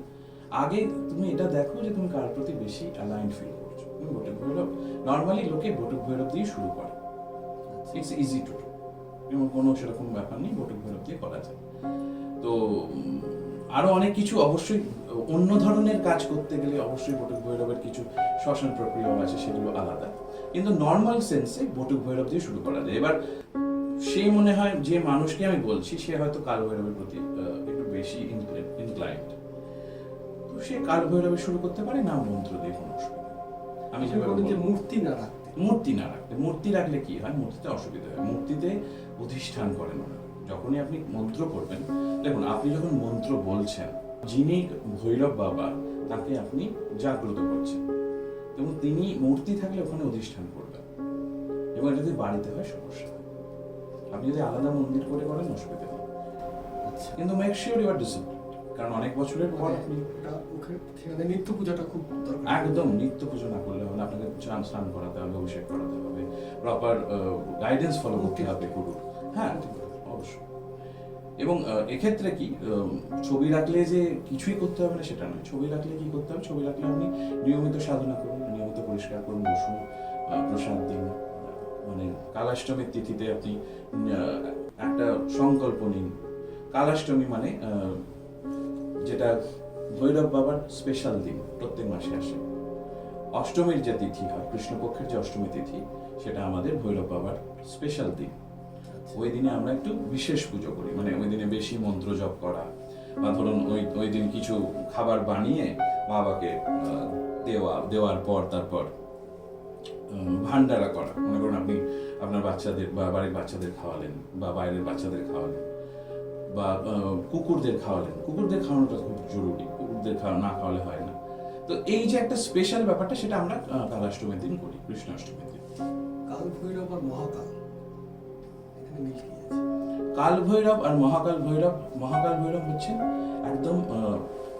আগে তুমি এটা দেখো যে তুমি কার প্রতি বেশি অ্যালাইন ফিল করছো। তুমি বটুক ভৈরব, নর্মালি লোকে বটুক ভৈরব দিয়ে শুরু করে, ইটস ইজি টু ডু, এবং কোনো সেরকম ব্যাপার নেই, বটুক ভৈরব দিয়ে করা যায়। তো আরো অনেক কিছু, অবশ্যই অন্য ধরনের কাজ করতে গেলে অবশ্যই বটুক ভৈরবের কিছু শ্বসন প্রক্রিয়াও আছে, সেগুলো আলাদা। কিন্তু নর্মাল সেন্সে বটুক ভৈরব দিয়ে শুরু করা যায়। এবার সেই মনে হয় যে মানুষকে আমি বলছি, সে হয়তো কাল ভৈরবের প্রতি একটু বেশি ইনক্লাইন্ড, তো সে কাল ভৈরবে শুরু করতে পারে, নাম মন্ত্র দিয়ে কোনো অসুবিধা নেই। আমি আপনি বলেন যে মূর্তি না রাখতে। মূর্তি রাখলে কি হয়, মূর্তিতে অসুবিধা হয়। মূর্তিতে অধিষ্ঠান করেন ওনারা। যখনই আপনি মন্ত্র করবেন, দেখুন আপনি যখন মন্ত্র বলছেন, যিনি ভৈরব বাবা তাকে আপনি জাগ্রত করছেন, এবং তিনি মূর্তি থাকলে ওখানে অধিষ্ঠান করবেন। এবং এটা যদি বাড়িতে হয় সমস্যা হয়। আপনি যদি আলাদা মন্দির করে করেন অসুবিধা নেই, আচ্ছা, কিন্তু make sure you are discipline. কারণ অনেক বছরের পর আপনি সেখানে নিত্য পূজাটা খুব দরকার। একদম নিত্য পুজো না করলে হবে না, আপনাকে স্নান করাতে হবে, অভিষেক করাতে হবে, প্রপার গাইডেন্স ফলো করতে হবে গুরুর। হ্যাঁ, অবশ্যই। এবং এক্ষেত্রে কি, ছবি রাখলে যে কিছুই করতে হবে না সেটা নয়। ছবি রাখলে কি করতে হবে, ছবি রাখলে আপনি নিয়মিত সাধনা করুন, নিয়মিত পরিষ্কার করুন, বসুন, প্রসাদ দিন। মানে কালাষ্টমীর তিথিতে আপনি একটা সংকল্প নিন। কালাষ্টমী মানে যেটা ভৈরব বাবার স্পেশাল দিন, প্রত্যেক মাসে আসে। অষ্টমীর যে তিথি হয়, কৃষ্ণপক্ষের যে অষ্টমী তিথি, সেটা আমাদের ভৈরব বাবার স্পেশাল দিন। ওই দিনে আমরা একটু বিশেষ পুজো করি, মানে ওই দিনে বেশি মন্ত্র জপ করা, বা ধরুন ওই দিন কিছু খাবার বানিয়ে বাবাকে দেওয়ার পর তারপর ভান্ডারা করা। মনে করুন আপনি আপনার বাচ্চাদের বা বাড়ির বাচ্চাদের খাওয়ালেন, বা বাইরের বাচ্চাদের খাওয়ালেন, বা কুকুরদের খাওয়ালেন। কুকুরদের খাওয়ানোটা খুব জরুরি, কুকুরদের না খাওয়ালে হয় না। তো এই যে একটা স্পেশাল ব্যাপারটা, সেটা আমরা কালাষ্টমীর দিন করি, কৃষ্ণাষ্টমীর দিন। কাল ভৈরব আর মহাকাল, এখানে মিল কি আছে? কাল ভৈরব আর মহাকাল ভৈরব হচ্ছেন একদম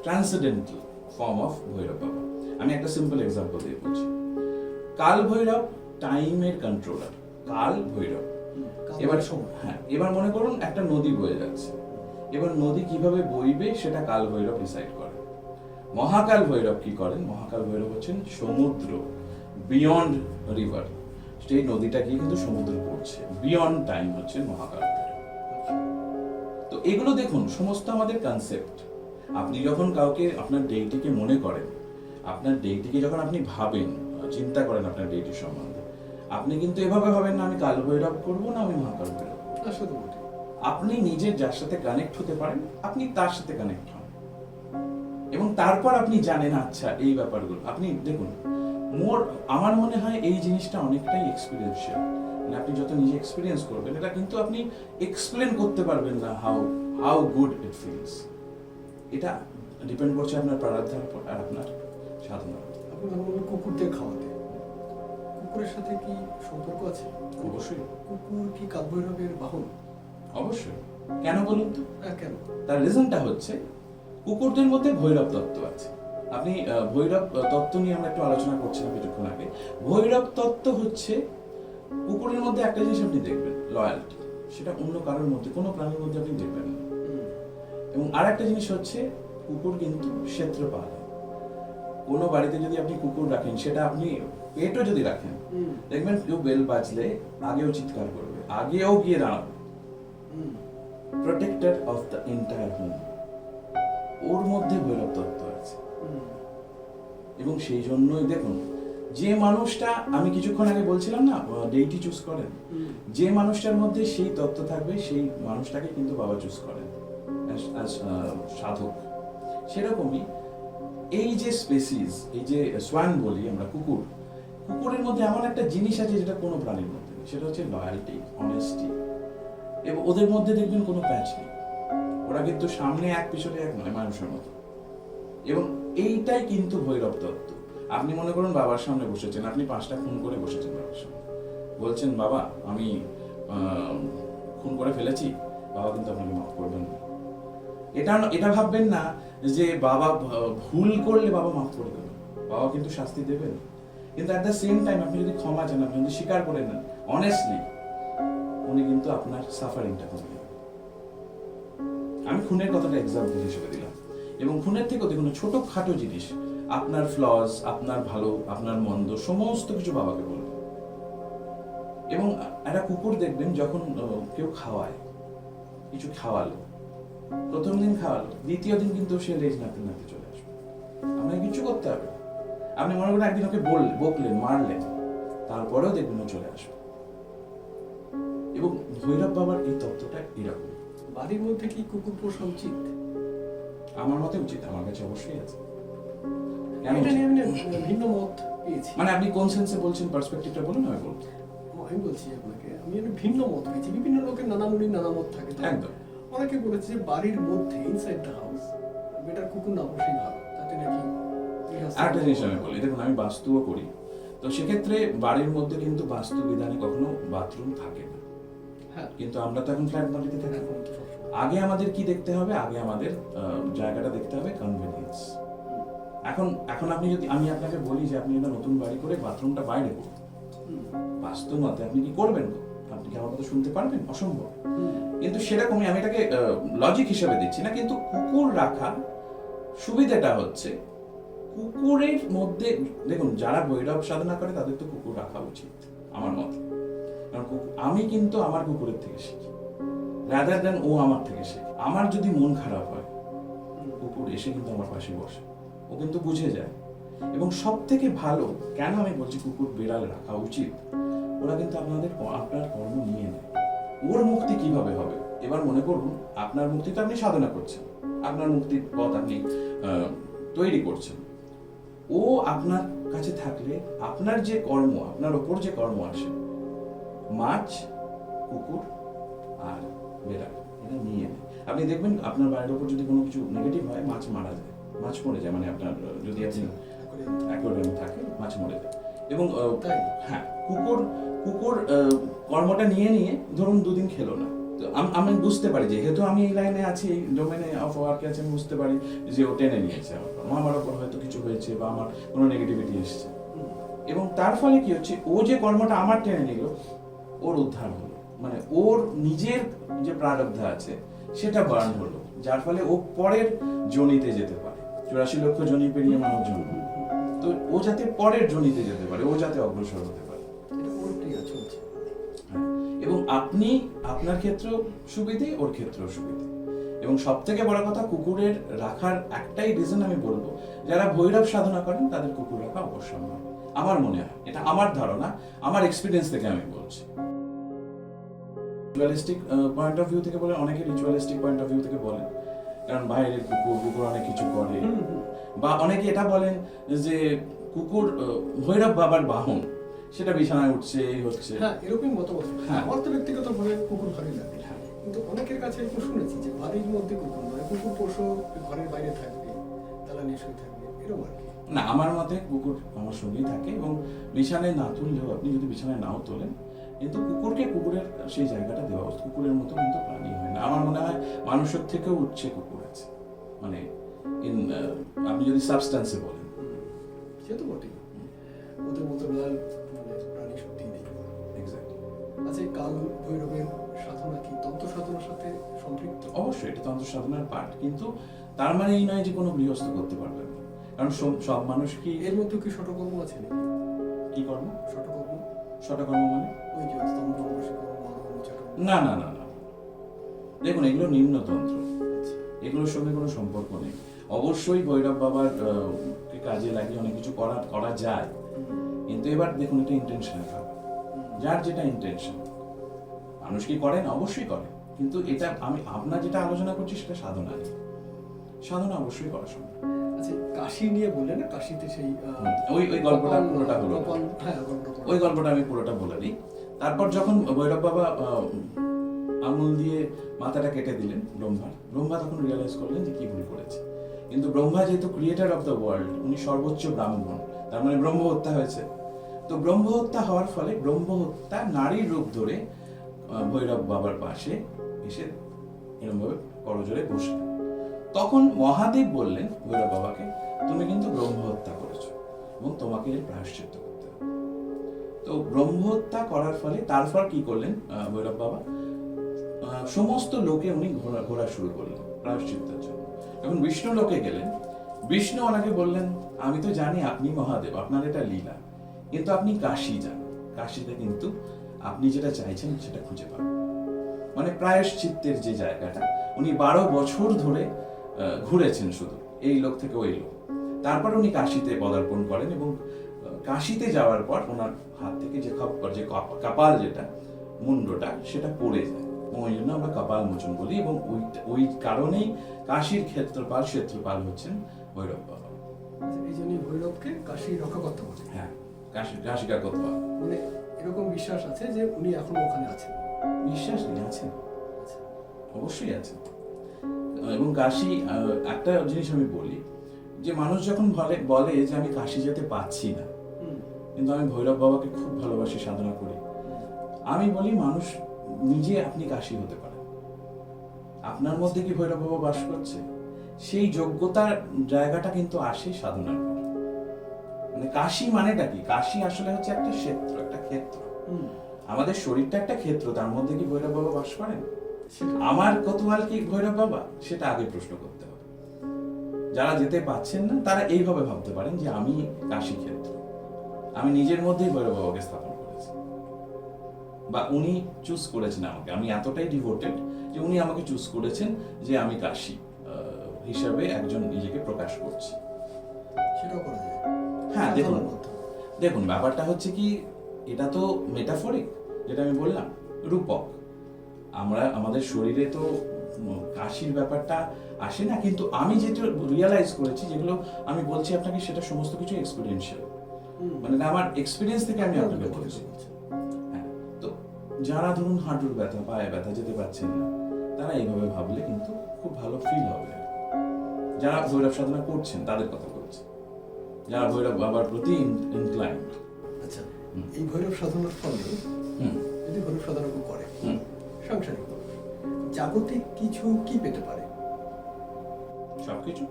ট্রান্সেন্ডেন্টাল ফর্ম অফ ভৈরব বাবা। আমি একটা সিম্পল এক্সাম্পল দিয়ে বলছি। কাল ভৈরব টাইমের কন্ট্রোলার, কাল ভৈরব। এবার মনে করুন একটা নদী বয়ে যাচ্ছে, এবার নদী কিভাবে বইবে সেটা কাল ভৈরব ডিসাইড করে। মহাকাল ভৈরব কি করেন? মহাকাল ভৈরব হচ্ছেন সমুদ্র, বিয়ন্ড রিভার, সেই নদীটা গিয়ে কিন্তু সমুদ্রে পড়ছে, বিয়ন্ড টাইম হচ্ছে মহাকাল ভৈরব। তো এগুলো দেখুন সমস্ত আমাদের কনসেপ্ট। আপনি যখন কাউকে আপনার ডেইটিকে মনে করেন, আপনার ডেইটিকে যখন আপনি ভাবেন, চিন্তা করেন আপনার ডেইটি সম্বন্ধে, আপনি কিন্তু এভাবে ভাবেন না আমি কাল ভৈরব করবো না আমি মহাকাল ভৈরব করবো। আসলে বটে। আপনি নিজের যার সাথে কানেক্ট হতে পারেন আপনি তার সাথে কানেক্ট হন, এবং তারপর আপনি জানেন আচ্ছা এই ব্যাপারগুলো। আপনি দেখুন আমার মনে হয় এই জিনিসটা অনেকটাই এক্সপিরিয়েন্সিয়াল। মানে আপনি যত নিজে এক্সপিরিয়েন্স করবেন, এটা কিন্তু আপনি এক্সপ্লেন করতে পারবেন না হাউ গুড ইট ফিলস। এটা ডিপেন্ড করছে আপনার প্রারব্ধের উপর আর আপনার সাধনার উপর। আপনি ধরুন কুকুরদের খাওয়াতে, কুকুরের সাথে কি সম্পর্ক আছে? অবশ্যই। কুকুর কি কালভৈরবের বাহন? অবশ্যই। কেন বলুন তো? কেন? তার রিজনটা হচ্ছে কুকুরদের মধ্যে ভৈরব তত্ত্ব আছে। আপনি ভৈরব তত্ত্ব নিয়ে আমরা একটু আলোচনা করছিলাম কিছুক্ষণ আগে। ভৈরব তত্ত্ব হচ্ছে কুকুরের মধ্যে একটা জিনিস আপনি দেখবেন, লয়ালটি। সেটা অন্য কারোর মধ্যে, কোনো প্রাণীর মধ্যে আপনি দেখবেন না। এবং আর একটা জিনিস হচ্ছে কুকুর কিন্তু ক্ষেত্রপাল। কোনো বাড়িতে যদি আপনি কুকুর রাখেন, সেটা আপনি পেটও যদি রাখেন, দেখবেন কেউ বেল বাজলে আগেও চিৎকার করবে, আগেও গিয়ে দাঁড়াবে। Protector of the entire home, ওর মধ্যে ভৈরব তত্ত্ব আছে। এবং সেই জন্যই দেখুন, যে মানুষটা আমি কিছুক্ষণ আগে বলছিলাম না ডেইটি চুজ করেন, যে মানুষটার মধ্যে সেই তত্ত্ব থাকবে সেই মানুষটাকে কিন্তু বাবা চুজ করেন সাধক। সেরকমই এই যে স্পেসিস, এই যে সোয়ান বলি আমরা, কুকুরের মধ্যে এমন একটা জিনিস আছে যেটা কোনো প্রাণীর মধ্যে নেই, সেটা হচ্ছে লয়ালটি, অনেস্টি। এবং ওদের মধ্যে দেখবেন কোনো প্যাচ নেই, ওরা কিন্তু সামনে এক পিছনে এক নয়, মানুষের মতো। এবং এইটাই কিন্তু ভৈরব তত্ত্ব। আপনি মনে করুন বাবার সামনে বসেছেন, আপনি 5টা খুন করে বসেছেন বাবার সামনে, বলছেন বাবা আমি খুন করে ফেলেছি, বাবা কিন্তু আপনাকে মাফ করবেন না। এটা ভাববেন না যে বাবা ভুল করলে বাবা মাফ করে দেবেন, বাবা কিন্তু শাস্তি দেবেন। কিন্তু অ্যাট দ্য সেম টাইম আপনি যদি ক্ষমা চান, আপনি যদি স্বীকার করে নেন অনেস্টলি, উনি কিন্তু আপনার সাফারিংটা কমিয়ে দেবেন। আমি খুনের কথাটা এক্সাম্পল হিসেবে দিলাম। এবং খুনের থেকেও দেখুন ছোট খাটো জিনিস, আপনার ফ্লজ, আপনার ভালো, আপনার মন্দ, সমস্ত কিছু বাবাকে বলবেন। এবং একটা কুকুর দেখবেন যখন কেউ খাওয়ায়, কিছু খাওয়ালো, প্রথম দিন খাওয়ালো, দ্বিতীয় দিন কিন্তু সে লেজ নাড়তে নাড়তে চলে আসবে, আপনাকে কিছু করতে হবে। আপনি মনে করেন একদিন ওকে বকলেন, মারলেন, তারপরেও দেখবেন ও চলে আসবে। এবং ভৈরব বাবার এই তত্ত্বটা এরকম। বাড়ির মধ্যে কি কুকুর পোষা উচিত? আমার মতে উচিত, আমার কাছে অবশ্যই আছে। এটা নিয়ে আমি ভিন্ন মত পেয়েছি। মানে আপনি কোন সেন্সে বলছেন, পার্সপেক্টিভটা বলুন, আমি বলবো। আমি বলছি আপনাকে, আমি একটা ভিন্ন মত পেয়েছি। বিভিন্ন লোকের নানা মুনির নানা মত থাকে। একদম। অনেকে বলেছে যে বাড়ির মধ্যে ইনসাইড দ্য হাউস বেটার কুকুর না পোষাই ভালো, তাতে নাকি। আরেকটা জিনিস আমি বলি, দেখুন আমি বাস্তুও করি, তো সেক্ষেত্রে বাড়ির মধ্যে কিন্তু বাস্তু বিধানে কখনো বাথরুম থাকে না। হ্যাঁ, কিন্তু আমরা তো এখন ফ্ল্যাট বাড়িতে থাকি। আগে আমাদের কি দেখতে হবে? আগে আমাদের জায়গাটা দেখতে হবে কনভেনিয়েন্স। এখন আপনি যদি, আমি আপনাকে বলি যে আপনি একটা নতুন বাড়ি করে বাথরুমটা বাইরে করুন, বাস্তব মতে আপনি কি করবেন? আপনি কি আমার কথা শুনতে পারবেন? অসম্ভব। কিন্তু সেরকমই আমি এটাকে লজিক হিসেবে দিচ্ছি না, কিন্তু কুকুর রাখা সুবিধাটা হচ্ছে কুকুরের মধ্যে, দেখুন যারা ভৈরব সাধনা করে তাদের তো কুকুর রাখা উচিত আমার মতে। কারণ আমি কিন্তু আমার কুকুরের থেকে শিখি, রাদার দেন ও আমার থেকে শেখে। আমার যদি মন খারাপ হয়, কুকুর এসে কিন্তু আমার পাশে বসে, ও কিন্তু বুঝে যায়। এবং সব থেকে ভালো কেন আমি বলছি কুকুর বিড়াল রাখা উচিত, ওরা কিন্তু আপনার কর্ম নিয়ে নেয়। ওর মুক্তি কিভাবে হবে? এবার মনে করুন আপনার মুক্তি তো আপনি সাধনা করছেন, আপনার মুক্তির পথ আপনি তৈরি করছেন। ও আপনার কাছে থাকলে আপনার যে কর্ম, আপনার ওপর যে কর্ম আসে, মাছ, কুকুর আর বেড়াল, এটা নিয়ে নেয়। আপনি দেখবেন আপনার বাড়ির ওপর যদি কোনো কিছু নেগেটিভ হয়, মাছ মারা যায়, মাছ মরে যায়। মানে আপনার যদি আপনি অ্যাকোয়ারিয়ামে থাকে, মাছ মরে যায়। এবং হ্যাঁ, কুকুর কর্মটা নিয়ে ধরুন 2 দিন খেলো না, তো আমি বুঝতে পারি যে যেহেতু আমি এই লাইনে আছি, এই ডোমেনে অফ ওয়ার্কে আছি, আমি বুঝতে পারি যে ও টেনে নিয়েছে আমার ওপর হয়তো কিছু হয়েছে বা আমার কোনো নেগেটিভিটি এসেছে। এবং তার ফলে কি হচ্ছে, ও যে কর্মটা আমার টেনে নিল, ওর উদ্ধার হলো, মানে ওর নিজের যে প্রারব্ধ আছে সেটা বার্ন হলো, যার ফলে ও পরের জনিতে যেতে পারে। 84 লক্ষ জনি পেরিয়ে মানব জন্ম। তো ও যাতে পরের জনিতে যেতে পারে, ও যাতে অগ্রসর হতে পারে, এটা ওর ক্রিয়া চলছে। হ্যাঁ। এবং আপনি আপনার ক্ষেত্রেও সুবিধে, ওর ক্ষেত্রেও সুবিধে। এবং সব থেকে বড় কথা, কুকুরের রাখার একটাই রিজন আমি বলবো, যারা ভৈরব সাধনা করেন তাদের কুকুর রাখা অবশ্যম্ভাবী আমার মনে হয়। এটা আমার ধারণা, আমার এক্সপিরিয়েন্স থেকে আমি বলছি। রিচুয়ালিস্টিক পয়েন্ট অফ ভিউ থেকে বলে, অনেকে রিচুয়ালিস্টিক পয়েন্ট অফ ভিউ থেকে বলেন, কারণ বাইরের কুকুর অনেক কিছু করে, বা অনেকে এটা বলেন যে কুকুর ভৈরব বাবার বাহন, সেটা বিছানায় উঠছে, এই হচ্ছে। হ্যাঁ, এরকম মতামত। হ্যাঁ। আমার তো ব্যক্তিগতভাবে কুকুর ভালোই লাগে, হ্যাঁ। কিন্তু অনেকের কাছে এরকম শুনেছি যে বাড়ির মধ্যে কুকুর নয়, কুকুর পোষো ঘরের বাইরে থাকবে, তালা নিশ্চয়ই থাকবে, এরকম আর কি। না, আমার মতে কুকুর আমার সঙ্গেই থাকে, এবং বিছানায় না তুললেও, আপনি যদি বিছানায় নাও তোলেন, কিন্তু কুকুরকে কুকুরের সেই জায়গাটা দেওয়া উচিত। কুকুরের মতো কিন্তু প্রাণী হয় না। আমার মনে হয় মানুষের থেকেও উচ্চে কুকুর আছে, মানে আপনি যদি সাবস্ট্যান্সে বলেন। সে তো বটেই, ওদের মতো লাল মানে প্রাণী সত্যিই নেই। এক্স্যাক্টলি। আচ্ছা, এই কাল ভৈরবের সাধনা কি তন্ত্র সাধনার সাথে সম্পৃক্ত? অবশ্যই এটা তন্ত্র সাধনার পাঠ, কিন্তু তার মানে এই নয় যে কোনো গৃহস্থ করতে পারবেন না, কারণ সব মানুষ কি এর মধ্যে কি ষটকর্ম আছে নাকি? কি কর্ম? ষটকর্ম, শতকর্ম মানে? ওই যে স্তম্ভ, বশীকরণ, মানব, চটকর্ম। না না না না, দেখুন এগুলো নিম্নতন্ত্র, আচ্ছা। এগুলোর সঙ্গে কোনো সম্পর্ক নেই। অবশ্যই ভৈরব বাবার কে কাজে লাগিয়ে অনেক কিছু করা যায়, কিন্তু এবার দেখুন এটা ইন্টেনশনের ব্যাপার, যার যেটা ইন্টেনশন। মানুষ কি করে না? অবশ্যই করে, কিন্তু এটা আমি আপনার যেটা আলোচনা করছি সেটা সাধনা নেই। সাধনা অবশ্যই করা সম্ভব। আচ্ছা, কাশি নিয়ে বললেন না, কাশিতে সেই ওই গল্পটা পুরোটা হলো, হ্যাঁ, গল্পটা ওই গল্পটা আমি পুরোটা বলে দিই। তারপর যখন ভৈরব বাবা আঙুল দিয়ে মাথাটা কেটে দিলেন ব্রহ্মা তখন রিয়েলাইজ করলেন যে কি ভুল করেছে। কিন্তু ব্রহ্মা যেহেতু ক্রিয়েটার অফ দ্য ওয়ার্ল্ড, উনি সর্বোচ্চ ব্রাহ্মণ, তার মানে ব্রহ্ম হত্যা হয়েছে। তো ব্রহ্ম হত্যা হওয়ার ফলে ব্রহ্ম হত্যা নারীর রূপ ধরে ভৈরব বাবার পাশে এসে এরকমভাবে করজোড়ে বসলেন। তখন মহাদেব বললেন ভৈরব বাবাকে, তুমি কিন্তু ব্রহ্ম হত্যা করেছো এবং তোমাকে এর প্রায়শ্চিত্ত করতে হবে। তো ব্রহ্ম হত্যা করার ফলে তারপর কি করলেন ভৈরব বাবা? সমস্ত লোকে উনি ঘোরা শুরু করলেন প্রায়শ্চিত্তের জন্য। যখন বিষ্ণু লোকে গেলেন, বিষ্ণু ওনাকে বললেন, আমি তো জানি আপনি মহাদেব, আপনার এটা লীলা, কিন্তু আপনি কাশী যান, কাশীতে কিন্তু আপনি যেটা চাইছেন সেটা খুঁজে পাবেন। মানে প্রায়শ্চিত্তের যে জায়গাটা, উনি 12 বছর ধরে ঘুরেছেন শুধু এই লোক থেকে ওই লোক। তারপর উনি কাশীতে পদার্পণ করেন, এবং কাশীতে যাওয়ার পর ওনার হাত থেকে যে কপাল, যেটা মুন্ডটা, সেটা পড়ে যায়, ওই জন্য আমরা কপাল মোচন বলি। এবং ওই কারণেই কাশীর ক্ষেত্রপাল হচ্ছেন ভৈরব বাবা। আচ্ছা, এই জন্যই ভৈরবকে কাশী রক্ষা করতে বলে। হ্যাঁ, কাশিকার কথা মানে এরকম বিশ্বাস আছে যে উনি এখনো ওখানে আছেন। বিশ্বাস নেই, আছেন, আচ্ছা। অবশ্যই আছে। এবং কাশী, একটা জিনিস আমি বলি, যে মানুষ যখন বলে যে আমি কাশী যেতে পাচ্ছি না, কিন্তু আমি ভৈরব বাবাকে খুব ভালোবাসি, সাধনা করি, আমি বলি মানুষ নিজে আপনি কাশী হতে পারেন। আপনার মধ্যে কি ভৈরব বাবা বাস করছে? সেই যোগ্যতার জায়গাটা কিন্তু আসে সাধনার পর। মানে কাশী মানেটা কি? কাশী আসলে হচ্ছে একটা ক্ষেত্র। আমাদের শরীরটা একটা ক্ষেত্র, তার মধ্যে কি ভৈরব বাবা বাস করেন? আমার কতোয়াল কি ভৈরব বাবা? সেটা আগে প্রশ্ন করতে হবে। যারা যেতে পাচ্ছেন না, তারা এইভাবে ভাবতে পারেন যে আমি কাশী ক্ষেত্র, আমি নিজের মধ্যেই ভৈরব বাবাকে স্থাপন করেছি, বা উনি চুজ করেছেন আমাকে, আমি এতটাই ডিভোটেড যে উনি আমাকে চুজ করেছেন যে আমি কাশী হিসাবে একজন নিজেকে প্রকাশ করছি। সেটাও করা যায়। হ্যাঁ, দেখুন ব্যাপারটা হচ্ছে কি, এটা তো মেটাফরিক, যেটা আমি বললাম, রূপক। আমরা আমাদের শরীরে তো কাশির ব্যাপারটা আসে না, কিন্তু আমি যেটা রিয়েলাইজ করেছি, যেগুলো আমি বলছি আপনাকে, সেটা সমস্ত কিছু এক্সপেরিয়েন্সিয়াল। মানে আমার এক্সপিরিয়েন্স থেকে আমি আপনাকে বলছি। হ্যাঁ, তো যারা ধরুন হাঁটুর ব্যথা, পায়ে ব্যথা, যেতে পারছেন না, তারা এইভাবে ভাবলে কিন্তু খুব ভালো ফিল হবে। যারা ভৈরব সাধনা করছেন তাদের কথা বলছি, যারা ভৈরব বাবার প্রতি ইনক্লাইন্ড। আচ্ছা, এই ভৈরব সাধনার ফলে যদি ভৈরব সাধনা করে সাংসারিক জাগতিক কিছু কি পেতে পারে? সবকিছু।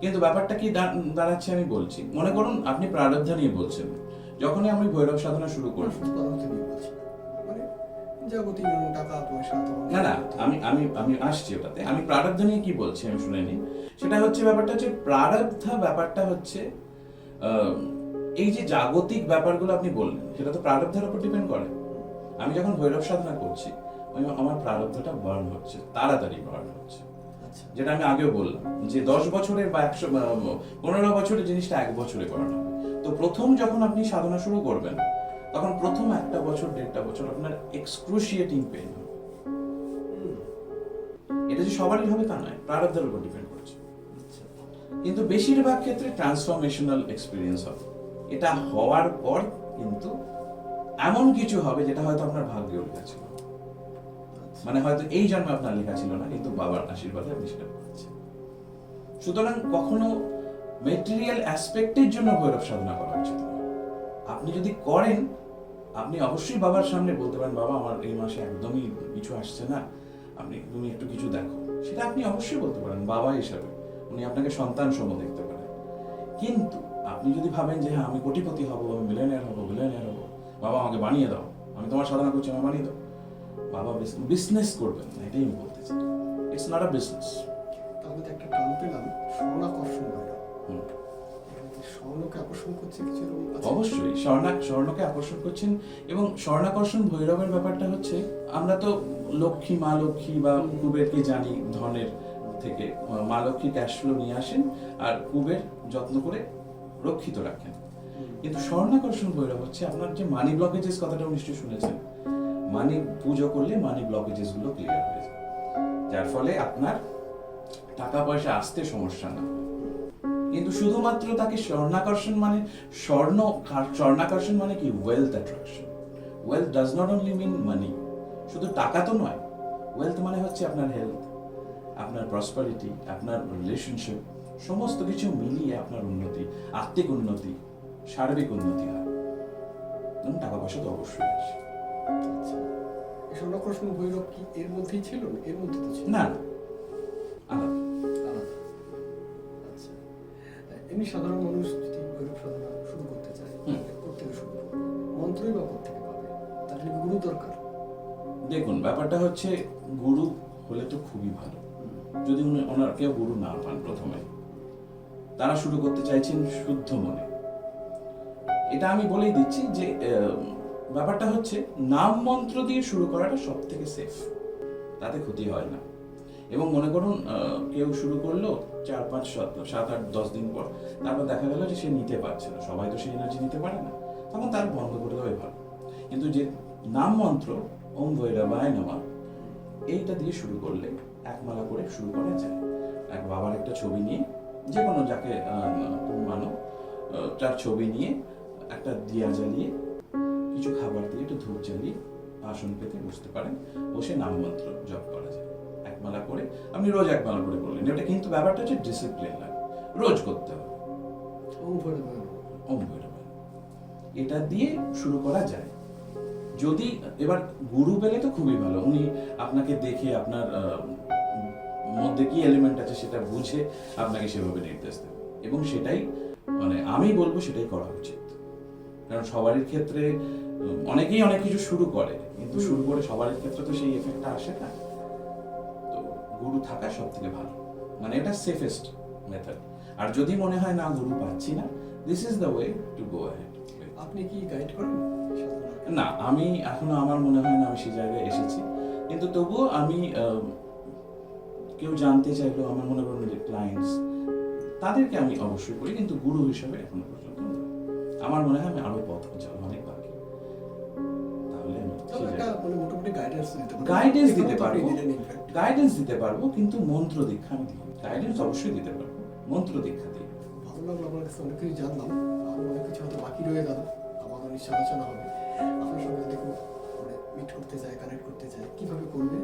কিন্তু ব্যাপারটা কি দাঁড়াচ্ছে আমি বলছি, মনে করুন আপনি প্রারব্ধ নিয়ে বলছেন, যখনই আমি ভৈরব সাধনা শুরু করব, মানে জাগতিক যেমন টাকা পয়সা তখন না না, আমি আমি আমি আসছি ওটাতে। আমি প্রারব্ধ নিয়ে কি বলছি আমি শুনে নিই। সেটা হচ্ছে ব্যাপারটা হচ্ছে প্রারব্ধ ব্যাপারটা হচ্ছে এই যে জাগতিক ব্যাপারগুলো আপনি বললেন সেটা তো প্রারব্ধের উপর ডিপেন্ড করে। আমি যখন ভৈরব সাধনা করছি আমার প্রারব্ধটা বার্ন হচ্ছে, তাড়াতাড়ি বার্ন হচ্ছে। আচ্ছা যেটা আমি আগেও বললাম যে 10 বছরের বা 15 বছরের জিনিসটা 1 বছরে করানো হবে। তো প্রথম যখন আপনি সাধনা শুরু করবেন তখন প্রথম 1 বছর 1.5 বছর আপনার এক্সক্রুশিয়েটিং পেইন হবে। এটা যে সবারই হবে তা নয়, প্রারব্ধের উপর ডিপেন্ড করছে। আচ্ছা কিন্তু বেশিরভাগ ক্ষেত্রে ট্রান্সফরমেশনাল এক্সপিরিয়েন্স হবে। এটা হওয়ার পর কিন্তু এমন কিছু হবে যেটা হয়তো আপনার ভাগ্যেও লেখা ছিল, মানে হয়তো এই জন্মে আপনার লেখা ছিল না, কিন্তু বাবার আশীর্বাদে আপনি সেটা পাচ্ছেন। সুতরাং কখনো মেটেরিয়াল অ্যাসপেক্টের জন্য ভৈরব সাধনা করা উচিত নয়। আপনি যদি করেন আপনি অবশ্যই বাবার সামনে বলতে পারেন, বাবা আমার এই মাসে একদমই কিছু আসছে না, তুমি একটু কিছু দেখো। সেটা আপনি অবশ্যই বলতে পারেন বাবা হিসাবে, উনি আপনাকে সন্তান সম দেখতে পারেন। কিন্তু আপনি যদি ভাবেন যে হ্যাঁ আমি কোটিপতি হব, আমি মিলিয়নিয়ার হব, বাবা আমাকে বানিয়ে দাও, আমি তোমার সাধনা করছি, আমাকে বানিয়ে দাও। বাবা বিজনেস করবেন না, এটাই আমি বলতে চাই। It's not a business. তাহলে তো একটা টার্ম পেলাম, স্বর্ণাকর্ষণ ভৈরব। এখানে কি স্বর্ণকে আকর্ষণ করছে কিছু এরকম আছে? অবশ্যই স্বর্ণকে আকর্ষণ করছেন। এবং স্বর্ণাকর্ষণ ভৈরবের ব্যাপারটা হচ্ছে, আমরা তো লক্ষ্মী, মা লক্ষ্মী বা কুবেরকে জানি ধনের থেকে। মা লক্ষ্মী ক্যাশ ফ্লো নিয়ে আসেন আর কুবের যত্ন করে রক্ষিত রাখেন। কিন্তু স্বর্ণাকর্ষণ ভৈরব হচ্ছে আপনার যে মানি ব্লকেজেস কথাটা নিশ্চয়ই শুনেছেন। মানি পুজো করলে মানি ব্লকেজেস গুলো ক্লিয়ার হয়ে যায়, যার ফলে আপনার টাকা পয়সা আসতে সমস্যা না। কিন্তু শুধুমাত্র তাকে স্বর্ণাকর্ষণ মানে স্বর্ণাকর্ষণ মানে কি? Wealth attraction. Wealth does not only mean money, শুধু টাকা তো নয়। ওয়েলথ মানে হচ্ছে আপনার হেলথ, আপনার প্রসপারিটি, আপনার রিলেশনশিপ, সমস্ত কিছু মিলিয়ে আপনার উন্নতি, আত্মিক উন্নতি, সার্বিক উন্নতি হয়। টাকা পয়সা তো অবশ্যই আসে। আচ্ছা এই স্বর্ণাকর্ষণ ভৈরব কি এর মধ্যেই ছিল? এর মধ্যে তো ছিল না না, আলাদা। আলাদা। আচ্ছা এমনি সাধারণ মানুষ যদি ভৈরব সাধনা শুরু করতে চায়, কোত্থেকে শুরু করবে? মন্ত্রই বা কোত্থেকে পাবে? তার জন্য গুরু দরকার? দেখুন ব্যাপারটা হচ্ছে, গুরু হলে তো খুবই ভালো। যদি ওনার কেউ গুরু না পান প্রথমে, তারা শুরু করতে চাইছেন শুদ্ধ মনে, এটা আমি বলেই দিচ্ছি যে ব্যাপারটা হচ্ছে নাম মন্ত্র দিয়ে শুরু করাটা সব থেকে সেফ, তাতে ক্ষতি হয় না। এবং মনে করুন কেউ শুরু করলো 4, 5, 7, 8, 10 দিন পর, তারপর দেখা গেল যে সে নিতে পারছে না, সবাই তো সেই এনার্জি নিতে পারে না, তখন তার বন্ধ করে দেওয়াই ভালো। কিন্তু যে নাম মন্ত্র ওম ভৈরবায় নমঃ, এইটা দিয়ে শুরু করলে একমালা করে শুরু করা যায়। এক বাবার একটা ছবি নিয়ে, যে কোনো যাকে তুমি মানো, তার ছবি নিয়ে একটা দিয়া জ্বালিয়ে, কিছু খাবার দিয়ে, একটু ধূপ জ্বালিয়ে আসন পেতে বসতে পারেন, বসে নাম মন্ত্র জপ করা যায় একমালা করে। আপনি রোজ একমালা করে বললেন, এটা কিন্তু ব্যাপারটা হচ্ছে ডিসিপ্লিন লাগে, রোজ করতে হবে। ওম ভৈরব ওম ভৈরব, এটা দিয়ে শুরু করা যায়। যদি এবার গুরু পেলে তো খুবই ভালো, উনি আপনাকে দেখে আপনার মধ্যে কি এলিমেন্ট আছে সেটা বুঝে আপনাকে সেভাবে নির্দেশ দেবে, এবং সেটাই মানে আমি বলবো সেটাই করা উচিত। কারণ সবারই ক্ষেত্রে অনেকেই অনেক কিছু শুরু করে, কিন্তু শুরু করে সবার ক্ষেত্রে তো সেই এফেক্টটা আসে না। তো গুরু থাকা সব থেকে ভালো, মানে এটা সেফেস্ট মেথড। আর যদি মনে হয় না গুরু পাচ্ছি না, this is the way to go ahead. আপনি কি গাইড করেন? না, আমি এখনো আমার মনে হয় না আমি সেই জায়গায় এসেছি, কিন্তু তবুও আমি কেউ জানতে চাইলো, আমার মনে করেন যে ক্লায়েন্টস, তাদেরকে আমি অবশ্যই করি, কিন্তু গুরু হিসেবে এখনো পর্যন্ত আমার মনে হয় আমি আরো পথ যাওয়া অনেক বাকি। তাহলে আমি মোটামুটি গাইডেন্স দিতে পারবো, গাইডেন্স দিতে পারবো, কিন্তু মন্ত্র দীক্ষা আমি দিই। গাইডেন্স অবশ্যই দিতে পারবো, মন্ত্র দীক্ষা দিই। ভালো লাগলো, আপনার কাছে অনেক কিছু জানলাম, আর অনেক কিছু হয়তো বাকি রয়ে গেল, আমাদের নিশ্চয় আলোচনা হবে। আপনার সঙ্গে যদি কেউ মিট করতে চায়, কানেক্ট করতে চায়, কিভাবে করবে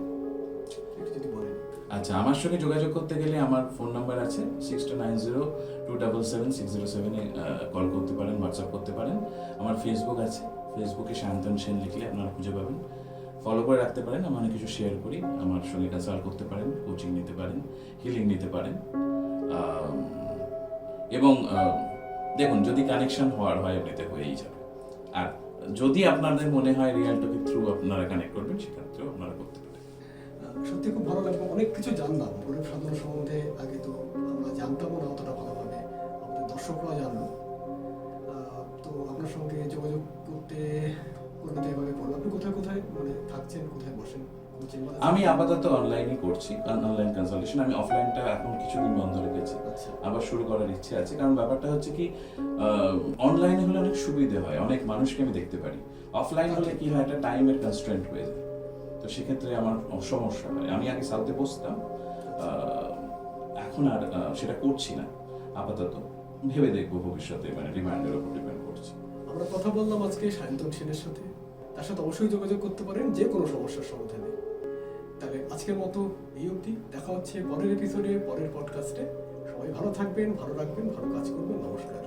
একটু যদি বলেন। আচ্ছা, আমার সঙ্গে যোগাযোগ করতে গেলে আমার ফোন নাম্বার আছে 6290277607 এ কল করতে পারেন, হোয়াটসঅ্যাপ করতে পারেন। আমার ফেসবুক আছে, ফেসবুকে শান্তন সেন লিখলে আপনারা খুঁজে পাবেন, ফলো করে রাখতে পারেন। আমি অনেক কিছু শেয়ার করি, আমার সঙ্গে কনসাল্ট করতে পারেন, কোচিং নিতে পারেন, হিলিং নিতে পারেন। এবং দেখুন, যদি কানেকশন হওয়ার হয় এমনিতে হয়েই যাবে। আর যদি আপনাদের মনে হয় রিয়েল টকের থ্রু আপনারা কানেক্ট করবেন, সেক্ষেত্রেও আপনারা করতে পারেন। সত্যি খুব ভালো লাগলো, অনেক কিছু জানলাম গরিব সাধারণ সম্বন্ধে। আগে তো আমরা জানতামও না অতটা ভালোভাবে, আমাদের দর্শকরাও জানলো। তো আপনার সঙ্গে যোগাযোগ করতে এভাবে করবো। আপনি কোথায় কোথায় মানে থাকছেন, কোথায় বসেন? আমি আপাতত অনলাইনই করছি, অনলাইন কনসালটেশন। আমি অফলাইনটা এখন কিছুদিন বন্ধ রেখেছি, আচ্ছা। আবার শুরু করার ইচ্ছে আছে। কারণ ব্যাপারটা হচ্ছে কি, অনলাইনে হলে অনেক সুবিধে হয়, অনেক মানুষকে আমি দেখতে পারি। অফলাইন হলে কি হয়, একটা টাইমের কনস্ট্রেন্ট হয়ে যায়, তো সেক্ষেত্রে আমার সমস্যা হয়। আমি আগে সাউথে বসতাম, এখন আর সেটা করছি না আপাতত। ভেবে দেখবো ভবিষ্যতে, মানে ডিমান্ডের উপর ডিপেন্ড করছি। আমরা কথা বললাম আজকে সায়ন্তন সেনের সাথে, তার সাথে অবশ্যই যোগাযোগ করতে পারেন যে কোনো সমস্যার সমাধানে। তাহলে আজকের মতো এই অবধি, দেখা হচ্ছে পরের এপিসোডে, পরের পডকাস্টে। সবাই ভালো থাকবেন, ভালো রাখবেন, ভালো কাজ করবেন। নমস্কার।